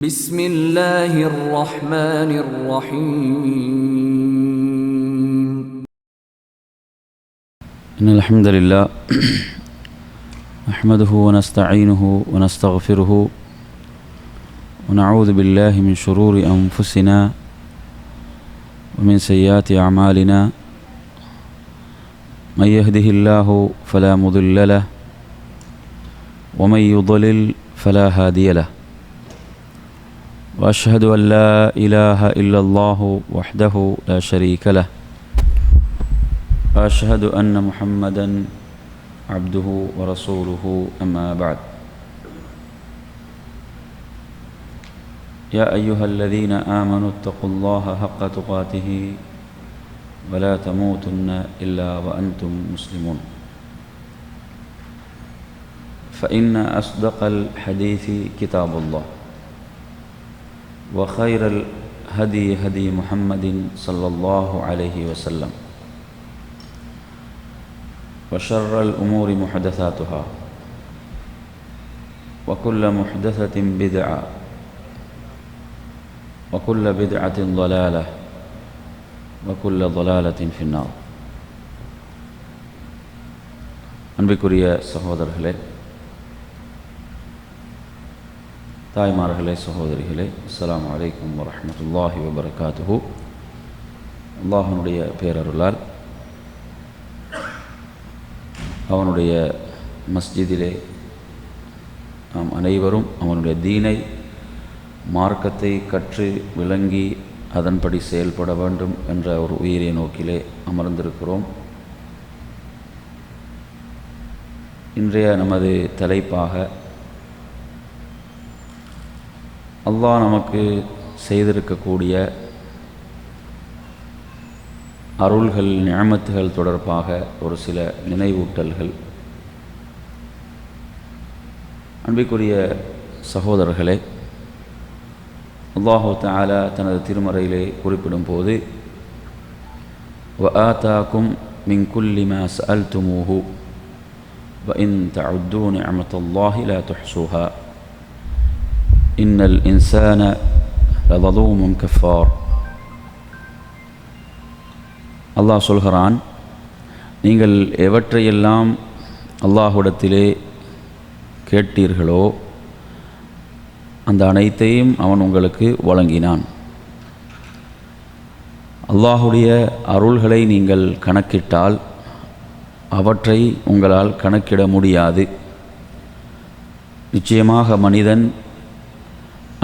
بسم الله الرحمن الرحيم إن الحمد لله نحمده ونستعينه ونستغفره ونعوذ بالله من شرور أنفسنا ومن سيئات أعمالنا من يهده الله فلا مضل له ومن يضلل فلا هادي له وأشهد أن لا إله إلا الله وحده لا شريك له وأشهد أن محمدًا عبده ورسوله أما بعد يا أيها الذين آمنوا اتقوا الله حق تقاته ولا تموتن إلا وأنتم مسلمون فإن أصدق الحديث كتاب الله وخير الهدي هدي محمد صلى الله عليه وسلم وشر الأمور محدثاتها وكل محدثة بدعة وكل بدعة ضلالة وكل ضلالة في النار. அன்பிற்குரிய சகோதரர்களே, தாய்மார்களே, சகோதரிகளே, அஸ்ஸலாமு அலைக்கும் வரஹ்மத்துல்லாஹி வபரகாத்துஹு. அல்லாஹ்வுடைய பேரருளால் அவனுடைய மஸ்ஜிதிலே நாம் அனைவரும் அவனுடைய தீனை, மார்க்கத்தை கற்று விளங்கி அதன்படி செயல்பட வேண்டும் என்ற ஒரு உயரிய நோக்கிலே அமர்ந்திருக்கிறோம். இன்றைய நமது தலைப்பாக அல்லாஹ் நமக்கு செய்திருக்கக்கூடிய அருள்கள், நிஅமத்துகள் தொடர்பாக ஒரு சில நினைவூட்டல்கள். அன்பிற்குரிய சகோதரர்களே, அல்லாஹு தஆலா தனது திருமறையிலே குறிப்பிடும் போது وَآتَاكُمْ مِنْ كُلِّ مَا سَأَلْتُمُوهُ وَإِنْ تَعُدُّوا نِعْمَةَ اللَّهِ لَا تُحْصُوهَا إِنَّ الْإِنسَانَ لَظَلُومٌ كَفَّارٌ. அல்லாஹ் சொல்கிறான், நீங்கள் எவற்றையெல்லாம் அல்லாஹ்விடத்திலே கேட்டீர்களோ அந்த அனைத்தையும் அவன் உங்களுக்கு வழங்கினான். அல்லாஹுடைய அருள்களை நீங்கள் கணக்கிட்டால் அவற்றை உங்களால் கணக்கிட முடியாது. நிச்சயமாக மனிதன்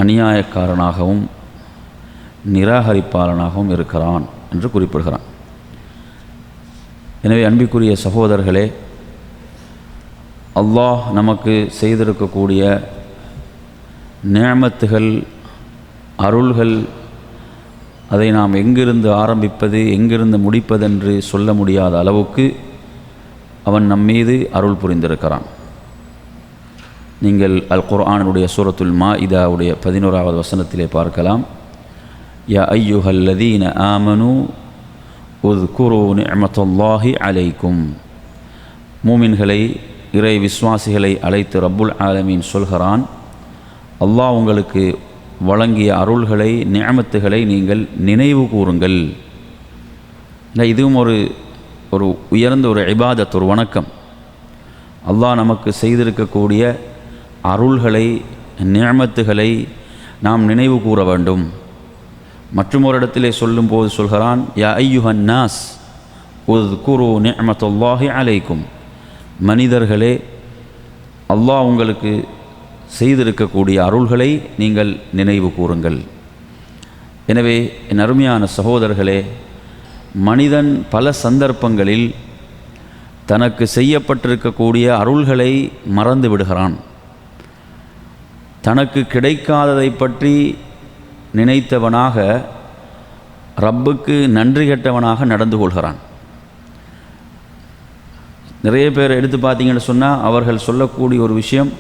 அநியாயக்காரனாகவும் நிராகரிப்பாளனாகவும் இருக்கிறான் என்று குறிப்பிடுகிறான். எனவே அன்பிற்குரிய சகோதரர்களே, அல்லாஹ் நமக்கு செய்திருக்கக்கூடிய நிஅமத்துகள், அருள்கள், அதை நாம் எங்கிருந்து ஆரம்பிப்பது, எங்கிருந்து முடிப்பதென்று சொல்ல முடியாத அளவுக்கு அவன் நம்மீது அருள் புரிந்திருக்கிறான். நீங்கள் அல் குர்ஆனுடைய சூரத்துல் மாஇதாவுடைய 11வது வசனத்திலே பார்க்கலாம். யா அய்யுஹல்லதீன ஆமனு உذ்குரு நிஅமத்தல்லாஹி அலைக்கும். மூமின்களை, இறை விசுவாசிகளை அழைத்து ரப்புல் ஆலமீன் சொல்கிறான், அல்லாஹ் உங்களுக்கு வழங்கிய அருள்களை, நிஅமத்துகளை நீங்கள் நினைவு கூறுங்கள். இதுவும் ஒரு உயர்ந்த ஒரு இபாதத், ஒரு வணக்கம். அல்லாஹ் நமக்கு செய்திருக்கக்கூடிய அருள்களை, நிஅமத்துகளை நாம் நினைவு கூற வேண்டும். மற்றும் ஒரு இடத்திலே சொல்லும்போது சொல்கிறான், யா ஐயுஹன் நாஸ் உذ்குரு நிஅமத்தல்லாஹி அலைக்கும். மனிதர்களே, அல்லாஹ் உங்களுக்கு செய்திருக்கக்கூடிய அருள்களை நீங்கள் நினைவு கூறுங்கள். எனவே என் அருமையான சகோதரர்களே, மனிதன் பல சந்தர்ப்பங்களில் தனக்கு செய்யப்பட்டிருக்கக்கூடிய அருள்களை மறந்து விடுகிறான். தனக்கு கிடைக்காததை பற்றி நினைத்தவனாக ரப்புக்கு நன்றி கெட்டவனாக நடந்து கொள்கிறான். நிறைய பேர் எடுத்து பார்த்தீங்கன்னு சொன்னால் அவர்கள் சொல்லக்கூடிய ஒரு விஷயம்,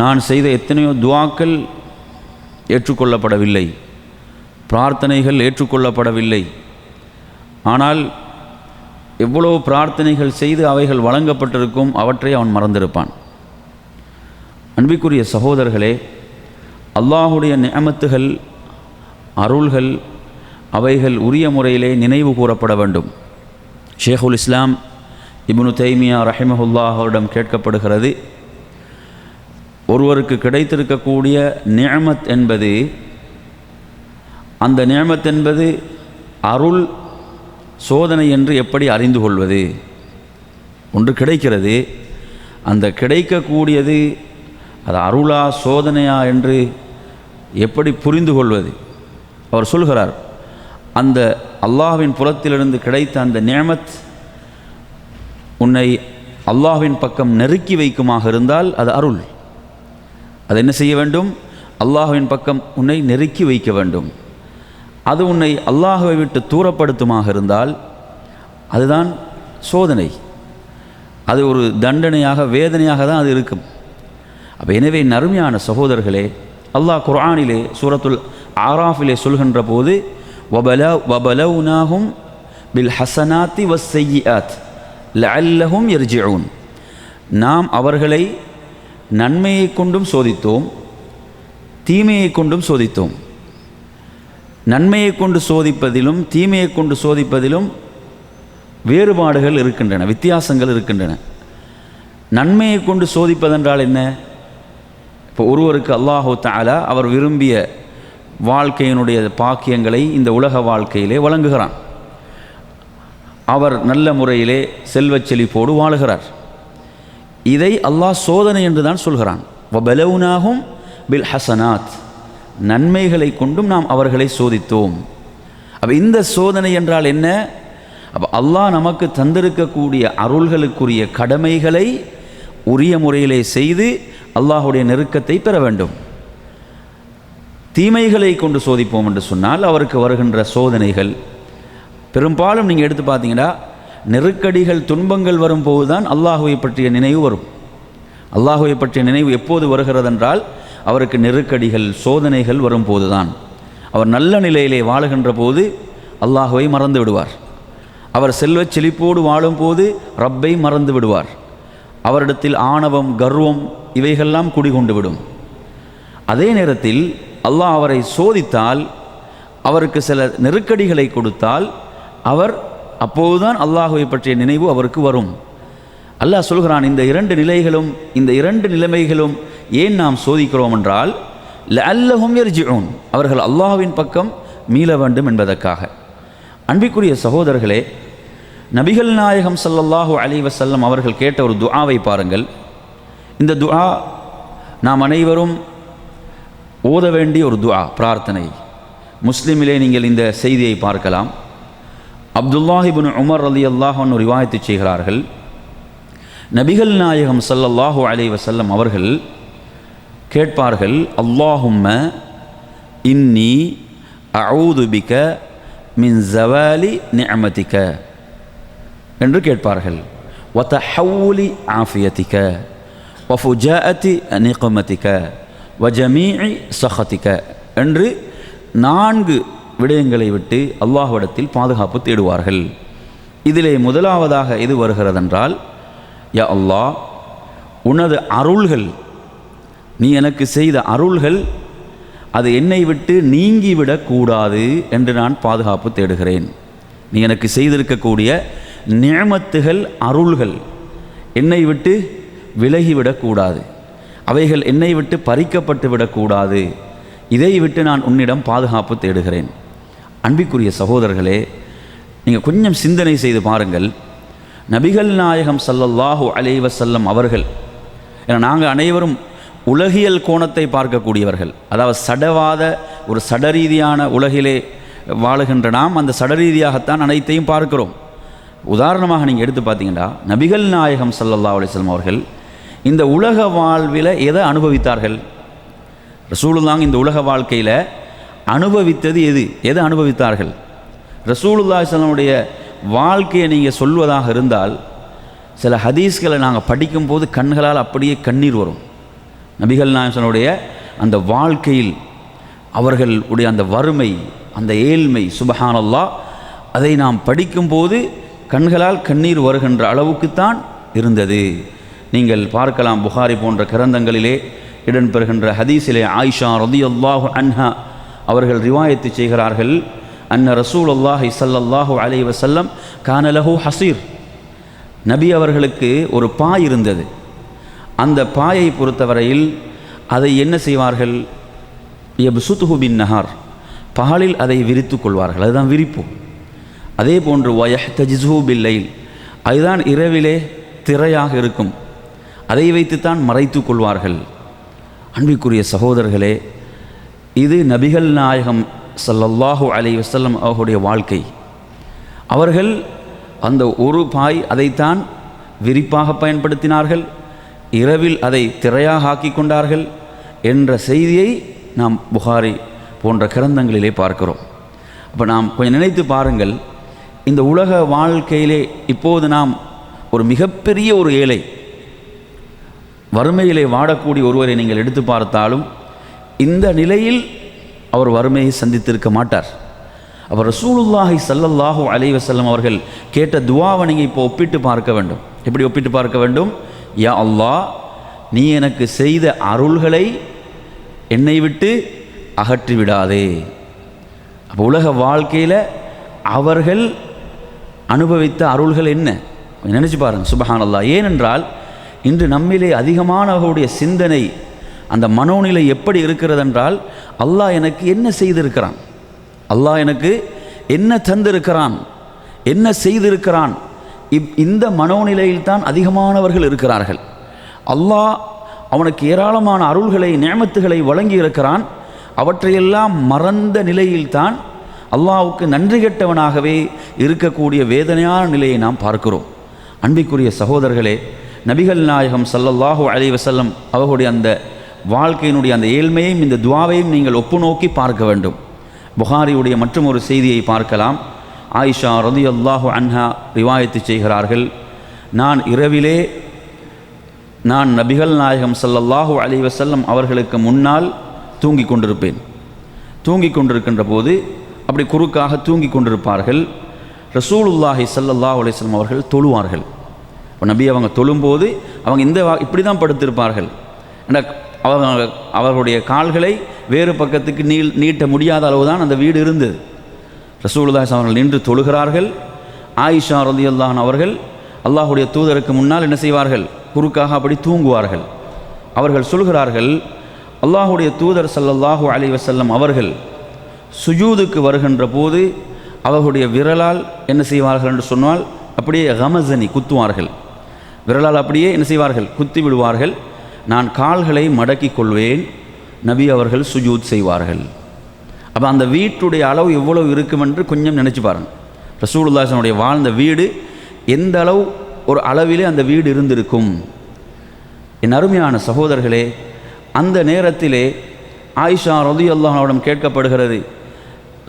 நான் செய்த எத்தனையோ துஆக்கள் ஏற்றுக்கொள்ளப்படவில்லை, பிரார்த்தனைகள் ஏற்றுக்கொள்ளப்படவில்லை, ஆனால் எவ்வளவு பிரார்த்தனைகள் செய்து அவைகள் வழங்கப்பட்டிருக்கும், அவற்றை அவன் மறந்திருப்பான். அன்பிற்குரிய சகோதரர்களே, அல்லாஹுடைய நிஅமத்துகள், அருள்கள், அவைகள் உரிய முறையிலே நினைவு கூறப்பட வேண்டும். ஷேகுல் இஸ்லாம் இப்னு தைமியா ரஹிமஹுல்லாஹிடம் கேட்கப்படுகிறது, ஒருவருக்கு கிடைத்திருக்கக்கூடிய நிஅமத் என்பது, அந்த நிஅமத் என்பது அருள் சோதனை என்று எப்படி அறிந்து கொள்வது? ஒன்று கிடைக்கிறது, அந்த கிடைக்கக்கூடியது அது அருளா சோதனையா என்று எப்படி புரிந்து கொள்வது? அவர் சொல்கிறார், அந்த அல்லாஹ்வின் புறத்திலிருந்து கிடைத்த அந்த நிஅமத் உன்னை அல்லாஹ்வின் பக்கம் நெருக்கி வைக்குமாக இருந்தால் அது அருள். அது என்ன செய்ய வேண்டும்? அல்லாஹ்வின் பக்கம் உன்னை நெருக்கி வைக்க வேண்டும். அது உன்னை அல்லாஹ்வை விட்டு தூரப்படுத்துமாக இருந்தால் அதுதான் சோதனை. அது ஒரு தண்டனையாக, வேதனையாக தான் அது இருக்கும். அப்போ எனவே நறுமையான சகோதரர்களே, அல்லாஹ் குர்ஆனிலே சூரத்துல் ஆராஃபிலே சொல்கின்ற போது வபலவுனாஹும் பில் ஹசனாத்தி வஸ்ஸய்யிஆத் லஅல்லஹும் யர்ஜிஊன், நாம் அவர்களை நன்மையை கொண்டும் சோதித்தோம், தீமையை கொண்டும் சோதித்தோம். நன்மையை கொண்டு சோதிப்பதிலும் தீமையை கொண்டு சோதிப்பதிலும் வேறுபாடுகள் இருக்கின்றன, வித்தியாசங்கள் இருக்கின்றன. நன்மையை கொண்டு சோதிப்பதென்றால் என்ன? இப்போ ஒருவருக்கு அல்லாஹு தஆலா அவர் விரும்பிய வாழ்க்கையினுடைய பாக்கியங்களை இந்த உலக வாழ்க்கையிலே வழங்குகிறான். அவர் நல்ல முறையிலே செல்வச் செழிப்போடு வாழுகிறார். இதை அல்லாஹ் சோதனை என்று தான் சொல்கிறான். வபலவுனாஹும் பில் ஹசனாத், நன்மைகளை கொண்டும் நாம் அவர்களை சோதித்தோம். அப்போ இந்த சோதனை என்றால் என்ன? அப்போ அல்லாஹ் நமக்கு தந்திருக்கக்கூடிய அருள்களுக்குரிய கடமைகளை உரிய முறையிலே செய்து அல்லாஹுடைய நெருக்கத்தை பெற வேண்டும். தீமைகளை கொண்டு சோதிப்போம் என்று சொன்னால் அவருக்கு வருகின்ற சோதனைகள் பெரும்பாலும் நீங்கள் எடுத்து பார்த்தீங்கன்னா, நெருக்கடிகள், துன்பங்கள் வரும்போது தான் அல்லாஹுவை பற்றிய நினைவு வரும். அல்லாஹுவை பற்றிய நினைவு எப்போது வருகிறதென்றால் அவருக்கு நெருக்கடிகள், சோதனைகள் வரும்போது தான். அவர் நல்ல நிலையிலே வாழுகின்ற போது அல்லாஹுவை மறந்து விடுவார். அவர் செல்வச் செழிப்போடு வாழும்போது ரப்பை மறந்து விடுவார். அவரிடத்தில் ஆணவம், கர்வம் இவைகள்லாம் குடிகொண்டு விடும். அதே நேரத்தில் அல்லாஹ் அவரை சோதித்தால், அவருக்கு சில நெருக்கடிகளை கொடுத்தால், அவர் அப்போதுதான் அல்லாஹுவை பற்றிய நினைவு அவருக்கு வரும். அல்லாஹ் சொல்கிறான், இந்த இரண்டு நிலைகளும், இந்த இரண்டு நிலைமைகளும் ஏன் நாம் சோதிக்கிறோம் என்றால் லஅல்லஹும் யர்ஜிஊன், அவர்கள் அல்லாஹ்வின் பக்கம் மீள வேண்டும் என்பதற்காக. அன்பிற்குரிய சகோதரர்களே, நபிகள் நாயகம் ஸல்லல்லாஹு அலைஹி வஸல்லம் அவர்கள் கேட்ட ஒரு துஆவை பாருங்கள். இந்த துஆ நாம் அனைவரும் ஓத வேண்டிய ஒரு துஆ, பிரார்த்தனை. முஸ்லிமிலே நீங்கள் இந்த செய்தியை பார்க்கலாம். அப்துல்லாஹ் இப்னு உமர் ரலியல்லாஹு அன்ஹு ரிவாயத்து செய்கிறார்கள், நபிகள் நாயகம் ஸல்லல்லாஹு அலைஹி வஸல்லம் அவர்கள் கேட்பார்கள், அல்லாஹும்ம இன்னி அஊது பிக மின் ஸவாலி நிஅமதிக என்று கேட்பார்கள். வதஹவ்வுலி ஆஃபியதிக வஃபுஜாஅதி நிக்மதிக வஜமீஇ ஸஹதிக என்று 4 விடயங்களை விட்டு அல்லாஹ்விடத்தில் பாதுகாப்பு தேடுவார்கள். இதிலே முதலாவதாக எது வருகிறதென்றால், யா அல்லாஹ், உனது அருள்கள், நீ எனக்கு செய்த அருள்கள் அது என்னை விட்டு நீங்கிவிடக்கூடாது என்று நான் பாதுகாப்பு தேடுகிறேன். நீ எனக்கு செய்திருக்கக்கூடிய நிஅமத்துகள், அருள்கள் என்னை விட்டு விலகிவிடக்கூடாது, அவைகள் என்னை விட்டு பறிக்கப்பட்டு விடக்கூடாது. இதை விட்டு நான் உன்னிடம் பாதுகாப்பு தேடுகிறேன். அன்பிற்குரிய சகோதரர்களே, நீங்கள் கொஞ்சம் சிந்தனை செய்து பாருங்கள். நபிகள் நாயகம் ஸல்லல்லாஹு அலைஹி வஸல்லம் அவர்கள், ஏன்னா நாங்கள் அனைவரும் உலகியல் கோணத்தை பார்க்கக்கூடியவர்கள், அதாவது சடவாத ஒரு சடரீதியான உலகிலே வாழுகின்ற நாம் அந்த சடரீதியாகத்தான் அனைத்தையும் பார்க்கிறோம். உதாரணமாக நீங்கள் எடுத்து பார்த்தீங்கன்னா, நபிகள் நாயகம் ஸல்லல்லாஹு அலைஹி வஸல்லம் அவர்கள் இந்த உலக வாழ்வில் எதை அனுபவித்தார்கள்? ரசூலுல்லாஹ் இந்த உலக வாழ்க்கையில் அனுபவித்தது எதை அனுபவித்தார்கள்? ரசூலுல்லாஹி ஸல்லல்லாஹு அலைஹி வஸல்லமுடைய வாழ்க்கையை நீங்கள் சொல்வதாக இருந்தால், சில ஹதீஸ்களை நாங்கள் படிக்கும்போது கண்களால் அப்படியே கண்ணீர் வரும். நபிகள் நாயகனுடைய அந்த வாழ்க்கையில் அவர்களுடைய அந்த வறுமை, அந்த ஏழ்மை, சுப்ஹானல்லாஹ், அதை நாம் படிக்கும்போது கண்களால் கண்ணீர் வருகின்ற அளவுக்குத்தான் இருந்தது. நீங்கள் பார்க்கலாம், புகாரி போன்ற கிரந்தங்களிலே இடம்பெறுகின்ற ஹதீஸிலே ஆயிஷா ரலியல்லாஹு அன்ஹா அவர்கள் ரிவாயத்து செய்கிறார்கள், அன்ன ரசூலுல்லாஹி ஸல்லல்லாஹு அலைஹி வஸல்லம் கான லஹு ஹஸீர், நபி அவர்களுக்கு ஒரு பாய் இருந்தது. அந்த பாயை பொறுத்தவரையில் அதை என்ன செய்வார்கள், யப்சுதுஹு பின் நஹார், பகலில் அதை விரித்து கொள்வார்கள், அதுதான் விரிப்பு. அதே போன்று வயஹ்தஜிஸுஹு பில்லைல், அதுதான் இரவிலே திரையாக இருக்கும், அதை வைத்துத்தான் மறைத்து கொள்வார்கள். அன்பிற்குரிய சகோதரர்களே, இது நபிகள் நாயகம் ஸல்லல்லாஹு அலைஹி வஸல்லம் அவர்களுடைய வாழ்க்கை. அவர்கள் அந்த ஒரு பாய் அதைத்தான் விரிப்பாக பயன்படுத்தினார்கள், இரவில் அதை திரையாக ஆக்கி கொண்டார்கள் என்ற செய்தியை நாம் புகாரி போன்ற கிரந்தங்களிலே பார்க்கிறோம். அப்போ நாம் கொஞ்சம் நினைத்து பாருங்கள், இந்த உலக வாழ்க்கையிலே இப்போது நாம் ஒரு மிகப்பெரிய ஒரு ஏழை, வறுமையிலே வாடக்கூடிய ஒருவரை நீங்கள் எடுத்து பார்த்தாலும் இந்த நிலையில் அவர் வறுமையை சந்தித்திருக்க மாட்டார். அப்போ ரசூலுல்லாஹி ஸல்லல்லாஹு அலைஹி வஸல்லம் அவர்கள் கேட்ட துஆவை நீங்கள் இப்போ ஒப்பிட்டு பார்க்க வேண்டும். எப்படி ஒப்பிட்டு பார்க்க வேண்டும்? யா அல்லாஹ், நீ எனக்கு செய்த அருள்களை என்னை விட்டு அகற்றி விடாதே. அப்போ உலக வாழ்க்கையில் அவர்கள் அனுபவித்த அருள்கள் என்ன நினச்சி பாருங்கள். சுப்ஹானல்லாஹ். ஏனென்றால் இன்று நம்மிலே அதிகமானவர்களுடைய சிந்தனை, அந்த மனோநிலை எப்படி இருக்கிறது என்றால், அல்லாஹ் எனக்கு என்ன செய்திருக்கிறான், அல்லாஹ் எனக்கு என்ன தந்திருக்கிறான், என்ன செய்திருக்கிறான், இந்த மனோநிலையில் தான் அதிகமானவர்கள் இருக்கிறார்கள். அல்லாஹ் அவனுக்கு ஏராளமான அருள்களை நிஅமத்துகளை வழங்கி இருக்கிறான். அவற்றையெல்லாம் மறந்த நிலையில்தான் அல்லாஹ்வுக்கு நன்றி கெட்டவனாகவே இருக்கக்கூடிய வேதனையான நிலையை நாம் பார்க்கிறோம். அன்பிற்குரிய சகோதரர்களே, நபிகள் நாயகம் ஸல்லல்லாஹு அலைஹி வஸல்லம் அவர்களுடைய அந்த வாழ்க்கையினுடைய அந்த ஏழ்மையையும் இந்த துஆவையும் நீங்கள் ஒப்பு நோக்கி பார்க்க வேண்டும். புகாரியுடைய மற்றும் ஒரு செய்தியை பார்க்கலாம். ஆயிஷா ரலியல்லாஹு அன்ஹா ரிவாயத்து செய்கிறார்கள், நான் இரவிலே நான் நபிகள் நாயகம் ஸல்லல்லாஹு அலைஹி வஸல்லம் அவர்களுக்கு முன்னால் தூங்கி கொண்டிருப்பேன். தூங்கி கொண்டிருக்கின்ற போது அப்படி குறுக்காக தூங்கி கொண்டிருப்பார்கள். ரசூலுல்லாஹி ஸல்லல்லாஹு அலைஹி வஸல்லம் அவர்கள் தொழுவார்கள். இப்போ நபி அவங்க தொழும்போது அவங்க இப்படி தான் படுத்திருப்பார்கள். அவர்களுடைய கால்களை வேறு பக்கத்துக்கு நீட்ட முடியாத அளவு தான் அந்த வீடு இருந்தது. ரசூலுல்லாஹி அவர்கள் நின்று தொழுகிறார்கள். ஆயிஷா ரலியல்லாஹு அன்ஹா அவர்கள் அல்லாஹுடைய தூதருக்கு முன்னால் என்ன செய்வார்கள், குறுக்காக அப்படி தூங்குவார்கள். அவர்கள் சொல்கிறார்கள், அல்லாஹுடைய தூதர் ஸல்லல்லாஹு அலைஹி வஸல்லம் அவர்கள் சுஜூதுக்கு வருகின்ற போது அவர்களுடைய விரலால் என்ன செய்வார்கள் என்று சொன்னால், அப்படியே கமசனி குத்துவார்கள். விரலால் அப்படியே என்ன செய்வார்கள், குத்தி விடுவார்கள். நான் கால்களை மடக்கி கொள்வேன், நபி அவர்கள் சுஜூத் செய்வார்கள். அப்போ அந்த வீட்டுடைய அளவு எவ்வளவு இருக்கும் என்று கொஞ்சம் நினச்சி பாருங்கள். ரசூலுல்லாஹி ஸல்லல்லாஹு அலைஹி வஸல்லம் வாழ்ந்த வீடு எந்த அளவு ஒரு அளவிலே அந்த வீடு இருந்திருக்கும். என் அருமையான சகோதரர்களே, அந்த நேரத்திலே ஆயிஷா ரலியல்லாஹு அன்ஹாவிடம் கேட்கப்படுகிறது,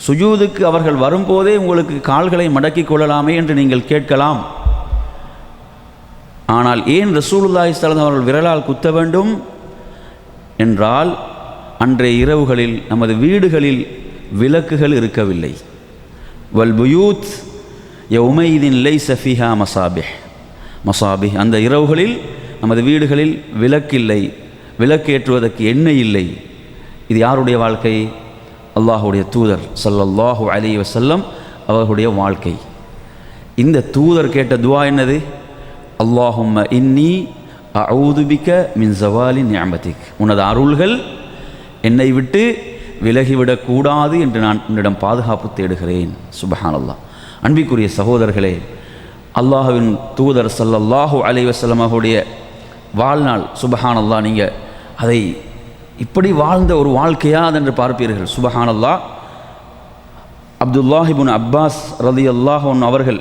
சுஜூதுக்கு அவர்கள் வரும்போதே உங்களுக்கு கால்களை மடக்கி கொள்ளலாமே என்று நீங்கள் கேட்கலாம், ஆனால் ஏன் ரசூலுல்லாஹி ஸல்லல்லாஹு அலைஹி வஸல்லம் அவர்கள் விரலால் குத்த வேண்டும் என்றால், அன்றைய இரவுகளில் நமது வீடுகளில் விளக்குகள் இருக்கவில்லை. வல் புயூத் யௌமைதின் லைஸ ஃபீஹா மசாபிஹ், அந்த இரவுகளில் நமது வீடுகளில் விளக்கில்லை, விளக்கேற்றுவதற்கு எண்ணெய் இல்லை. இது யாருடைய வாழ்க்கை? அல்லாஹுடைய தூதர் ஸல்லல்லாஹு அலைஹி வஸல்லம் அவர்களுடைய வாழ்க்கை. இந்த தூதர் கேட்ட துஆ என்னது? அல்லாஹும்ம இன்னி அஊது பிக மின் ஸவாலி நிஅமதிக், உனது அருள்கள் என்னை விட்டு விலகிவிடக்கூடாது என்று நான் உன்னிடம் பாதுகாப்பு தேடுகிறேன். சுப்ஹானல்லாஹ். அன்பிற்குரிய சகோதரர்களே, அல்லாஹ்வின் தூதர் ஸல்லல்லாஹு அலைஹி வஸல்லம் அவருடைய வாழ்நாள் சுப்ஹானல்லாஹ், நீங்கள் அதை இப்படி வாழ்ந்த ஒரு வாழ்க்கையா என்று பார்ப்பீர்கள். சுப்ஹானல்லாஹ். அப்துல்லாஹ் இப்னு அப்பாஸ் ரலியல்லாஹு அன்ஹு அவர்கள்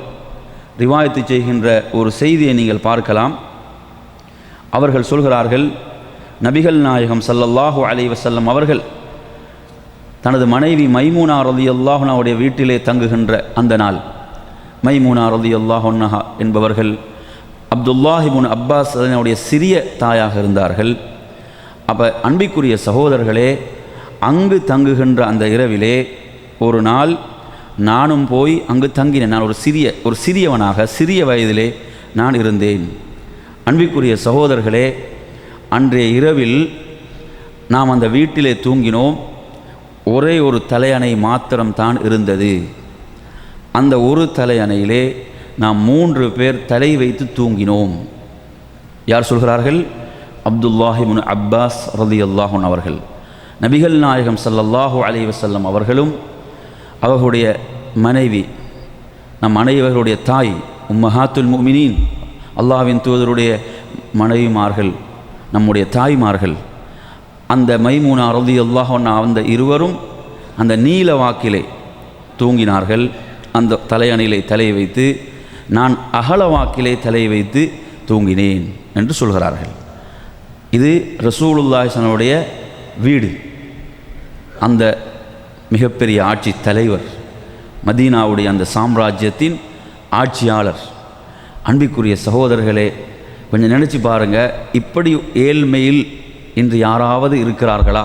ரிவாயத்து செய்கின்ற ஒரு செய்தியை நீங்கள் பார்க்கலாம். அவர்கள் சொல்கிறார்கள், நபிகள் நாயகம் ஸல்லல்லாஹு அலைஹி வஸல்லம் அவர்கள் தனது மனைவி மைமூனா ரலியல்லாஹு அன்ஹாவுடைய வீட்டிலே தங்குகின்ற அந்த நாள், மைமூனா ரலியல்லாஹு அன்ஹா என்பவர்கள் அப்துல்லாஹ் இப்னு அப்பாஸ் அதனுடைய சிறிய தாயாக இருந்தார்கள். அப்போ அன்பிற்குரிய சகோதரர்களே, அங்கு தங்குகின்ற அந்த இரவிலே ஒரு நாள் நானும் போய் அங்கு தங்கினேன். நான் ஒரு சிறியவனாக சிறிய வயதிலே நான் இருந்தேன். அன்பிற்குரிய சகோதரர்களே, அன்றைய இரவில் நாம் அந்த வீட்டிலே தூங்கினோம். ஒரே ஒரு தலையணை மாத்திரம்தான் இருந்தது. அந்த ஒரு தலையணையிலே நாம் 3 பேர் தலை வைத்து தூங்கினோம். யார் சொல்கிறார்கள்? அப்துல்லாஹ் இப்னு அப்பாஸ் ரலியல்லாஹு அன்ஹு அவர்கள். நபிகள் நாயகம் ஸல்லல்லாஹு அலைஹி வஸல்லம் அவர்களும் அவர்களுடைய மனைவி, நம் அனைவர்களுடைய தாய் உம்மஹாத்துல் முஃமினீன், அல்லாஹ்வின் தூதருடைய மனைவிமார்கள், நம்முடைய தாய்மார்கள், அந்த மைமூனா ரலியல்லாஹு அன்ஹா அந்த இருவரும் அந்த நீல வாக்கிலே தூங்கினார்கள். அந்த தலையணையிலே தலை வைத்து, நான் அகல வாக்கிலே தலை வைத்து தூங்கினேன் என்று சொல்கிறார்கள். இது ரசூலுல்லாஹி ஸல்லல்லாஹு வீடு. அந்த மிகப்பெரிய ஆட்சி தலைவர், மதீனாவுடைய அந்த சாம்ராஜ்யத்தின் ஆட்சியாளர். அன்பிற்குரிய சகோதரர்களே, கொஞ்சம் நினச்சி பாருங்கள், இப்படி ஏழ்மையில் இன்று யாராவது இருக்கிறார்களா?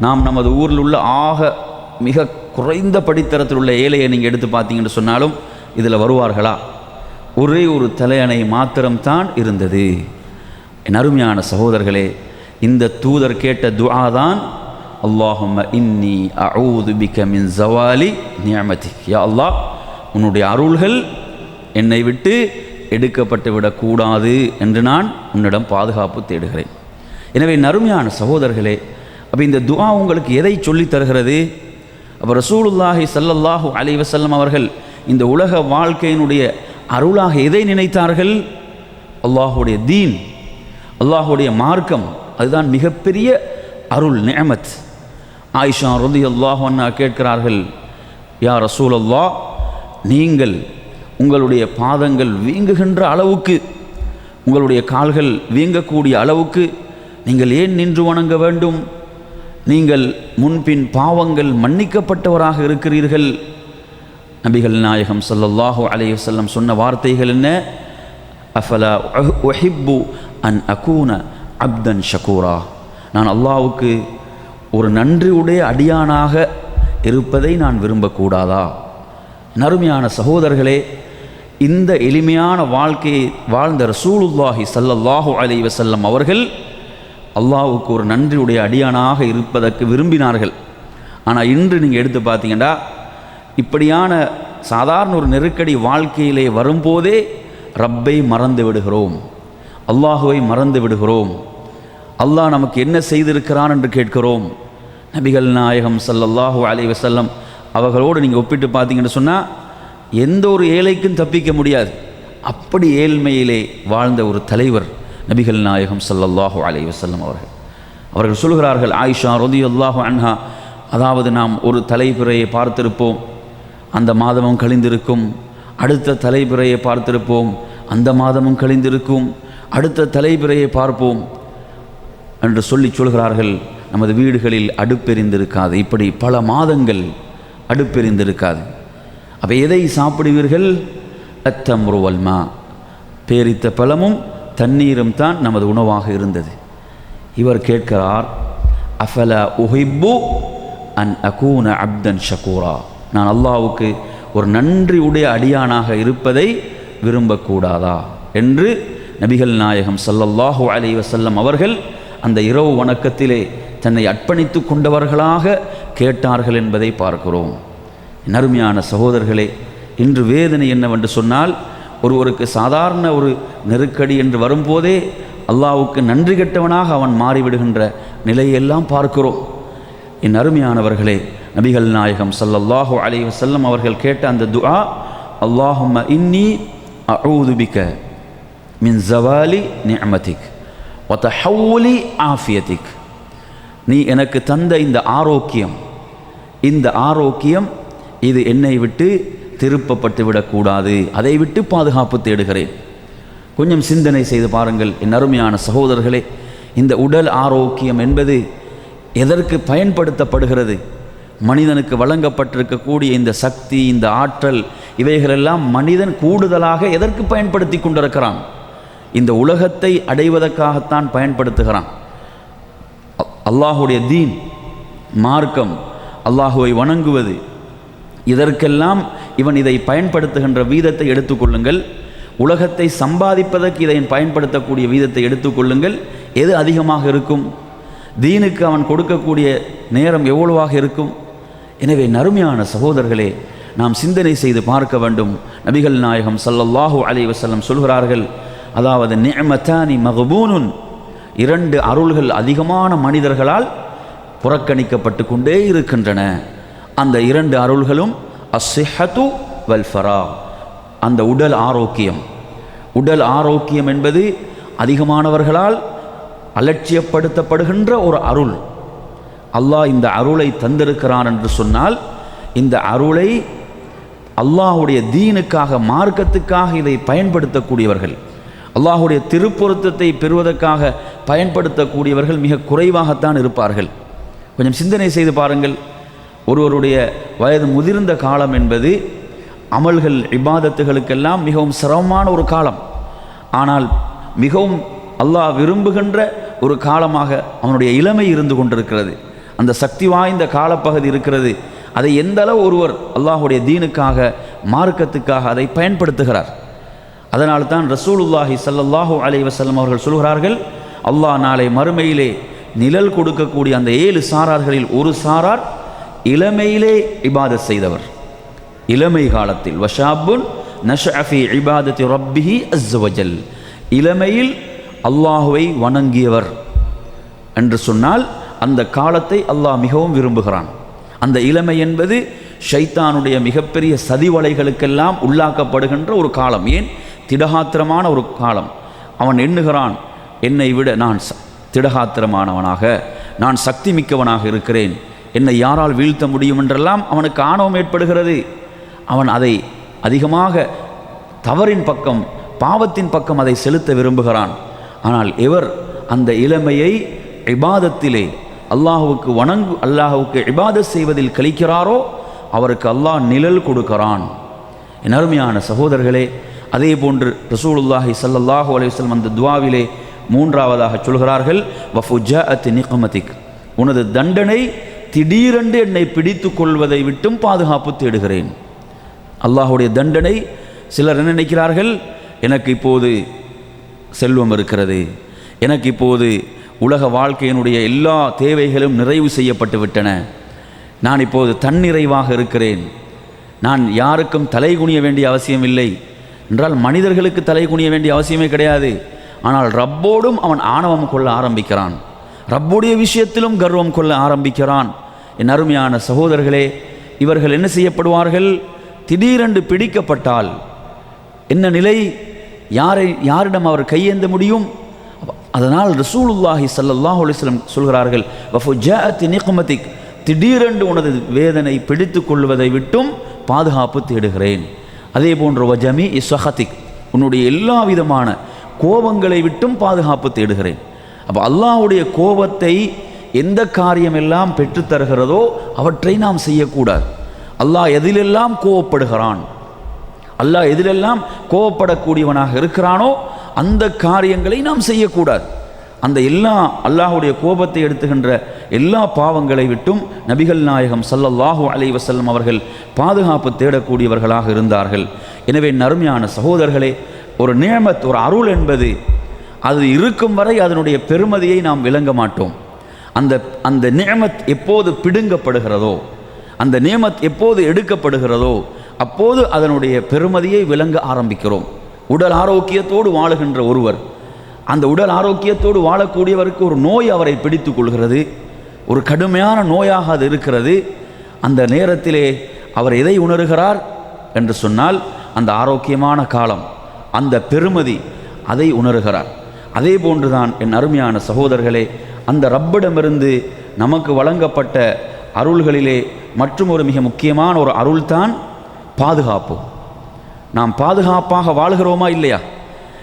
நாம் நமது ஊரில் உள்ள மிக குறைந்த படித்தரத்தில் உள்ள ஏழையை நீங்கள் எடுத்து பார்த்தீங்கன்னு சொன்னாலும் இதில் வருவார்களா? ஒரே ஒரு தலையணை மாத்திரம்தான் இருந்தது. என் அருமையான சகோதரர்களே, இந்த தூதர் கேட்ட துஆ தான், அல்லாஹும்ம இன்னி அஊது பிக மின் ஸவாலி நிஅமதிக். யா அல்லாஹ், உன்னுடைய அருள்கள் என்னை விட்டு எடுக்கப்பட்டு விடக்கூடாது என்று நான் உன்னிடம் பாதுகாப்பு தேடுகிறேன். எனவே நறுமையான சகோதரர்களே, அப்போ இந்த துஆ உங்களுக்கு எதை சொல்லித் தருகிறது? அப்போ ரசூலுல்லாஹி ஸல்லல்லாஹு அலைஹி வஸல்லம் அவர்கள் இந்த உலக வாழ்க்கையினுடைய அருளாக எதை நினைத்தார்கள்? அல்லாஹுடைய தீன், அல்லாஹுடைய மார்க்கம், அதுதான் மிகப்பெரிய அருள், நிஅமத். ஆயிஷா ரலியல்லாஹு அன்ஹா கேட்கிறார்கள், யா ரசூலல்லாஹ், நீங்கள் உங்களுடைய பாதங்கள் வீங்குகின்ற அளவுக்கு, உங்களுடைய கால்கள் வீங்கக்கூடிய அளவுக்கு நீங்கள் ஏன் நின்று வணங்க வேண்டும்? நீங்கள் முன்பின் பாவங்கள் மன்னிக்கப்பட்டவராக இருக்கிறீர்கள். நபிகள் நாயகம் ஸல்லல்லாஹு அலைஹி வஸல்லம் சொன்ன வார்த்தைகள் என்ன? அஃபலா உஹிப்பு அன் அகூன அப்தன் ஷகூரா. நான் அல்லாஹ்வுக்கு ஒரு நன்றியுடைய அடியானாக இருப்பதை நான் விரும்பக்கூடாதா? நறுமையான சகோதரர்களே, இந்த எளிமையான வாழ்க்கையை வாழ்ந்த ரசூலுல்லாஹி ஸல்லல்லாஹு அலைஹி வஸல்லம் அவர்கள் அல்லாஹ்வுக்கு ஒரு நன்றியுடைய அடியானாக இருப்பதற்கு விரும்பினார்கள். ஆனால் இன்று நீங்கள் எடுத்து பார்த்தீங்கன்னா, இப்படியான சாதாரண ஒரு நெருக்கடி வாழ்க்கையிலே வரும்போதே ரப்பை மறந்து விடுகிறோம், அல்லாஹுவை மறந்து விடுகிறோம். அல்லாஹ் நமக்கு என்ன செய்திருக்கிறான் என்று கேட்கிறோம். நபிகள் நாயகம் ஸல்லல்லாஹு அலைஹி வஸல்லம் அவர்களோடு நீங்கள் ஒப்பிட்டு பார்த்தீங்கன்னு சொன்னால் எந்த ஒரு ஏழைக்கும் தப்பிக்க முடியாது. அப்படி ஏழ்மையிலே வாழ்ந்த ஒரு தலைவர் நபிகள் நாயகம் ஸல்லல்லாஹு அலைஹி வஸல்லம் அவர்கள் சொல்கிறார்கள், ஆயிஷா ரலியல்லாஹு அன்ஹா, அதாவது நாம் ஒரு தலைப்பிறையை பார்த்திருப்போம், அந்த மாதமும் கழிந்திருக்கும். அடுத்த தலைப்பிறையை பார்த்திருப்போம், அந்த மாதமும் கழிந்திருக்கும். அடுத்த தலைப்பிறையை பார்ப்போம் என்று சொல்கிறார்கள். நமது வீடுகளில் அடுப்பெரிந்திருக்காது, இப்படி பல மாதங்கள் அடுப்பெரிந்திருக்காது. அப்போ எதை சாப்பிடுவீர்கள்? அத்தம்ரு வல்மா, பேரித்த பழமும் தண்ணீரும் தான் நமது உணவாக இருந்தது. இவர் கேட்கிறார், அஃபலா உஹிப்பு அன் அகூன அப்தன் ஷகூரா, நான் அல்லாஹ்வுக்கு ஒரு நன்றியுடைய அடியானாக இருப்பதை விரும்பக்கூடாதா என்று நபிகள் நாயகம் ஸல்லல்லாஹு அலைஹி வஸல்லம் அவர்கள் அந்த இரவு வணக்கத்திலே தன்னை அர்ப்பணித்து கொண்டவர்களாக கேட்டார்கள் என்பதை பார்க்கிறோம். நறுமையான சகோதரர்களே, இன்று வேதனை என்னவென்று சொன்னால், ஒருவருக்கு சாதாரண ஒரு நெருக்கடி என்று வரும்போதே அல்லாஹ்வுக்கு நன்றி கெட்டவனாக அவன் மாறிவிடுகின்ற நிலையெல்லாம் பார்க்கிறோம். என் அருமையானவர்களே, நபிகள் நாயகம் ஸல்லல்லாஹு அலைஹி வஸல்லம் அவர்கள் கேட்ட அந்த துஆ, அல்லாஹும்ம இன்னி அஊது பிக மின் ஸவாலி நிஅமதிக் வ தஹவ்வுலி ஆஃபியதிக். நீ எனக்கு தந்த இந்த ஆரோக்கியம் இது என்னை விட்டு திருப்பப்பட்டு விடக்கூடாது, அதை விட்டு பாதுகாப்பு தேடுகிறேன். கொஞ்சம் சிந்தனை செய்து பாருங்கள் என் அருமையான சகோதரர்களே, இந்த உடல் ஆரோக்கியம் என்பது எதற்கு பயன்படுத்தப்படுகிறது? மனிதனுக்கு வழங்கப்பட்டிருக்கக்கூடிய இந்த சக்தி, இந்த ஆற்றல், இவைகளெல்லாம் மனிதன் கூடுதலாக எதற்கு பயன்படுத்தி கொண்டிருக்கிறான்? இந்த உலகத்தை அடைவதற்காகத்தான் பயன்படுத்துகிறான். அல்லாஹுடைய தீன், மார்க்கம், அல்லாஹுவை வணங்குவது, இதற்கெல்லாம் இவன் இதை பயன்படுத்துகின்ற வீதத்தை எடுத்துக்கொள்ளுங்கள். உலகத்தை சம்பாதிப்பதற்கு இதை பயன்படுத்தக்கூடிய வீதத்தை எடுத்துக்கொள்ளுங்கள். எது அதிகமாக இருக்கும்? தீனுக்கு அவன் கொடுக்கக்கூடிய நேரம் எவ்வளவாக இருக்கும்? எனவே நறுமையான சகோதரர்களே, நாம் சிந்தனை செய்து பார்க்க வேண்டும். நபிகள் நாயகம் ஸல்லல்லாஹு அலைஹி வஸல்லம் சொல்கிறார்கள், அதாவது நிஅமத்தானி மக்பூனுன், 2 அருள்கள் அதிகமான மனிதர்களால் புறக்கணிக்கப்பட்டு கொண்டே இருக்கின்றன. அந்த 2 அருள்களும் அஸ்ஸிஹத்து வல் ஃபராக், அந்த உடல் ஆரோக்கியம். உடல் ஆரோக்கியம் என்பது அதிகமானவர்களால் அலட்சியப்படுத்தப்படுகின்ற ஒரு அருள். அல்லாஹ் இந்த அருளை தந்திருக்கிறான் என்று சொன்னால், இந்த அருளை அல்லாஹுடைய தீனுக்காக, மார்க்கத்துக்காக இதை பயன்படுத்தக்கூடியவர்கள், அல்லாஹுடைய திருப்பொருத்தத்தை பெறுவதற்காக பயன்படுத்தக்கூடியவர்கள் மிக குறைவாகத்தான் இருப்பார்கள். கொஞ்சம் சிந்தனை செய்து பாருங்கள். ஒருவருடைய வயது முதிர்ந்த காலம் என்பது அமல்கள் இபாதத்துகளுக்கெல்லாம் மிகவும் சிரமமான ஒரு காலம். ஆனால் மிகவும் அல்லாஹ் விரும்புகின்ற ஒரு காலமாக அவனுடைய இளமை இருந்து கொண்டிருக்கிறது. அந்த சக்தி வாய்ந்த காலப்பகுதி இருக்கிறது. அதை எந்த அளவு ஒருவர் அல்லாஹுடைய தீனுக்காக, மார்க்கத்துக்காக அதை பயன்படுத்துகிறார். அதனால் தான் ரசூலுல்லாஹி ஸல்லல்லாஹு அலைஹி வஸல்லம் அவர்கள் சொல்கிறார்கள், அல்லாஹ் நாளை மறுமையிலே நிழல் கொடுக்கக்கூடிய அந்த 7 சாரார்களில் ஒரு சாரார் இளமையிலே இபாதத் செய்தவர். இளமை காலத்தில் வஷாபுன் நஷஅ ஃபீ இபாதத்தி ரப்பிஹி அஸ்ஸ வஜல், இளமையில் அல்லாஹுவை வணங்கியவர் என்று சொன்னால் அந்த காலத்தை அல்லாஹ் மிகவும் விரும்புகிறான். அந்த இளமை என்பது ஷைத்தானுடைய மிகப்பெரிய சதிவலைகளுக்கெல்லாம் உள்ளாக்கப்படுகின்ற ஒரு காலம். ஏன்? திடகாத்திரமான ஒரு காலம். அவன் எண்ணுகிறான், என்னை விட நான் திடகாத்திரமானவனாக, நான் சக்தி மிக்கவனாக இருக்கிறேன், என்னை யாரால் வீழ்த்த முடியும் என்றெல்லாம் அவனுக்கு ஆணவம் ஏற்படுகிறது. அவன் அதை அதிகமாக தவறின் பக்கம், பாவத்தின் பக்கம் அதை செலுத்த விரும்புகிறான். ஆனால் எவர் அந்த இளமையை இபாதத்திலே அல்லாஹுவுக்கு இபாதத் செய்வதில் கழிக்கிறாரோ அவருக்கு அல்லாஹ் நிழல் கொடுக்கிறான். என் அருமையான சகோதரர்களே, அதே போன்று ரசூலுல்லாஹி ஸல்லல்லாஹு அலைஹி வஸல்லம் அந்த துஆவிலே 3ஆவதாக சொல்கிறார்கள், வஃபுஜாஅத் நிக்மதிக், உனது தண்டனை திடீரென்று என்னை பிடித்து கொள்வதை விட்டும் பாதுகாப்பு தேடுகிறேன். அல்லாஹுடைய தண்டனை, சிலர் என்ன நினைக்கிறார்கள், எனக்கு இப்போது செல்வம் இருக்கிறது, எனக்கு இப்போது உலக வாழ்க்கையினுடைய எல்லா தேவைகளும் நிறைவு செய்யப்பட்டு விட்டன, நான் இப்போது தன்னிறைவாக இருக்கிறேன், நான் யாருக்கும் தலை குனிய வேண்டிய அவசியம் இல்லை என்றால் மனிதர்களுக்கு தலை குனிய வேண்டிய அவசியமே கிடையாது. ஆனால் ரப்போடும் அவன் ஆணவம் கொள்ள ஆரம்பிக்கிறான், ரப்புடைய விஷயத்திலும் கர்வம் கொள்ள ஆரம்பிக்கிறான். என் அருமையான சகோதரர்களே, இவர்கள் என்ன செய்யப்படுவார்கள்? திடீரென்று பிடிக்கப்பட்டால் என்ன நிலை? யாரிடம் அவர் கையேந்த முடியும்? அதனால் ரசூலுல்லாஹி ஸல்லல்லாஹு அலைஹி வஸல்லம் சொல்கிறார்கள், வஃபுஜாஅத் நிக்மதிக், திடீரென்று உனது வேதனை பிடித்து கொள்வதை விட்டும் பாதுகாப்பு தேடுகிறேன். அதே போன்று வஜமி இஸ்ஸஹதிக், உன்னுடைய எல்லா விதமான கோபங்களை விட்டும் பாதுகாப்பு தேடுகிறேன். அப்போ அல்லாஹ்வுடைய கோபத்தை எந்த காரியமெல்லாம் பெற்றுத்தருகிறதோ அவற்றை நாம் செய்யக்கூடாது. அல்லாஹ் எதிலெல்லாம் கோபப்படுகிறான், அல்லாஹ் எதிலெல்லாம் கோபப்படக்கூடியவனாக இருக்கிறானோ அந்த காரியங்களை நாம் செய்யக்கூடாது. அந்த எல்லா அல்லாஹுடைய கோபத்தை எடுத்துகின்ற எல்லா பாவங்களை விட்டும் நபிகள் நாயகம் ஸல்லல்லாஹு அலைஹி வஸல்லம் அவர்கள் பாதுகாப்பு தேடக்கூடியவர்களாக இருந்தார்கள். எனவே நறுமையான சகோதரர்களே, ஒரு நிஅமத், ஒரு அருள் என்பது அது இருக்கும் வரை அதனுடைய பெருமதியை நாம் விளங்க மாட்டோம். அந்த நிஅமத் எப்போது பிடுங்கப்படுகிறதோ, அந்த நிஅமத் எப்போது எடுக்கப்படுகிறதோ அப்போது அதனுடைய பெருமதியை விளங்க ஆரம்பிக்கிறோம். உடல் ஆரோக்கியத்தோடு வாழுகின்ற ஒருவர், அந்த உடல் ஆரோக்கியத்தோடு வாழக்கூடியவருக்கு ஒரு நோய் அவரை பிடித்து கொள்கிறது, ஒரு கடுமையான நோயாக அது இருக்கிறது. அந்த நேரத்திலே அவர் எதை உணர்கிறார் என்று சொன்னால், அந்த ஆரோக்கியமான காலம், அந்த பெருமதி, அதை உணர்கிறார். அதே போன்றுதான் என் அருமையான சகோதரர்களே, அந்த ரப்பிடமிருந்து நமக்கு வழங்கப்பட்ட அருள்களிலே மற்றும் ஒரு மிக முக்கியமான ஒரு அருள்தான் பாதுகாப்பு. நாம் பாதுகாப்பாக வாழ்கிறோமா இல்லையா?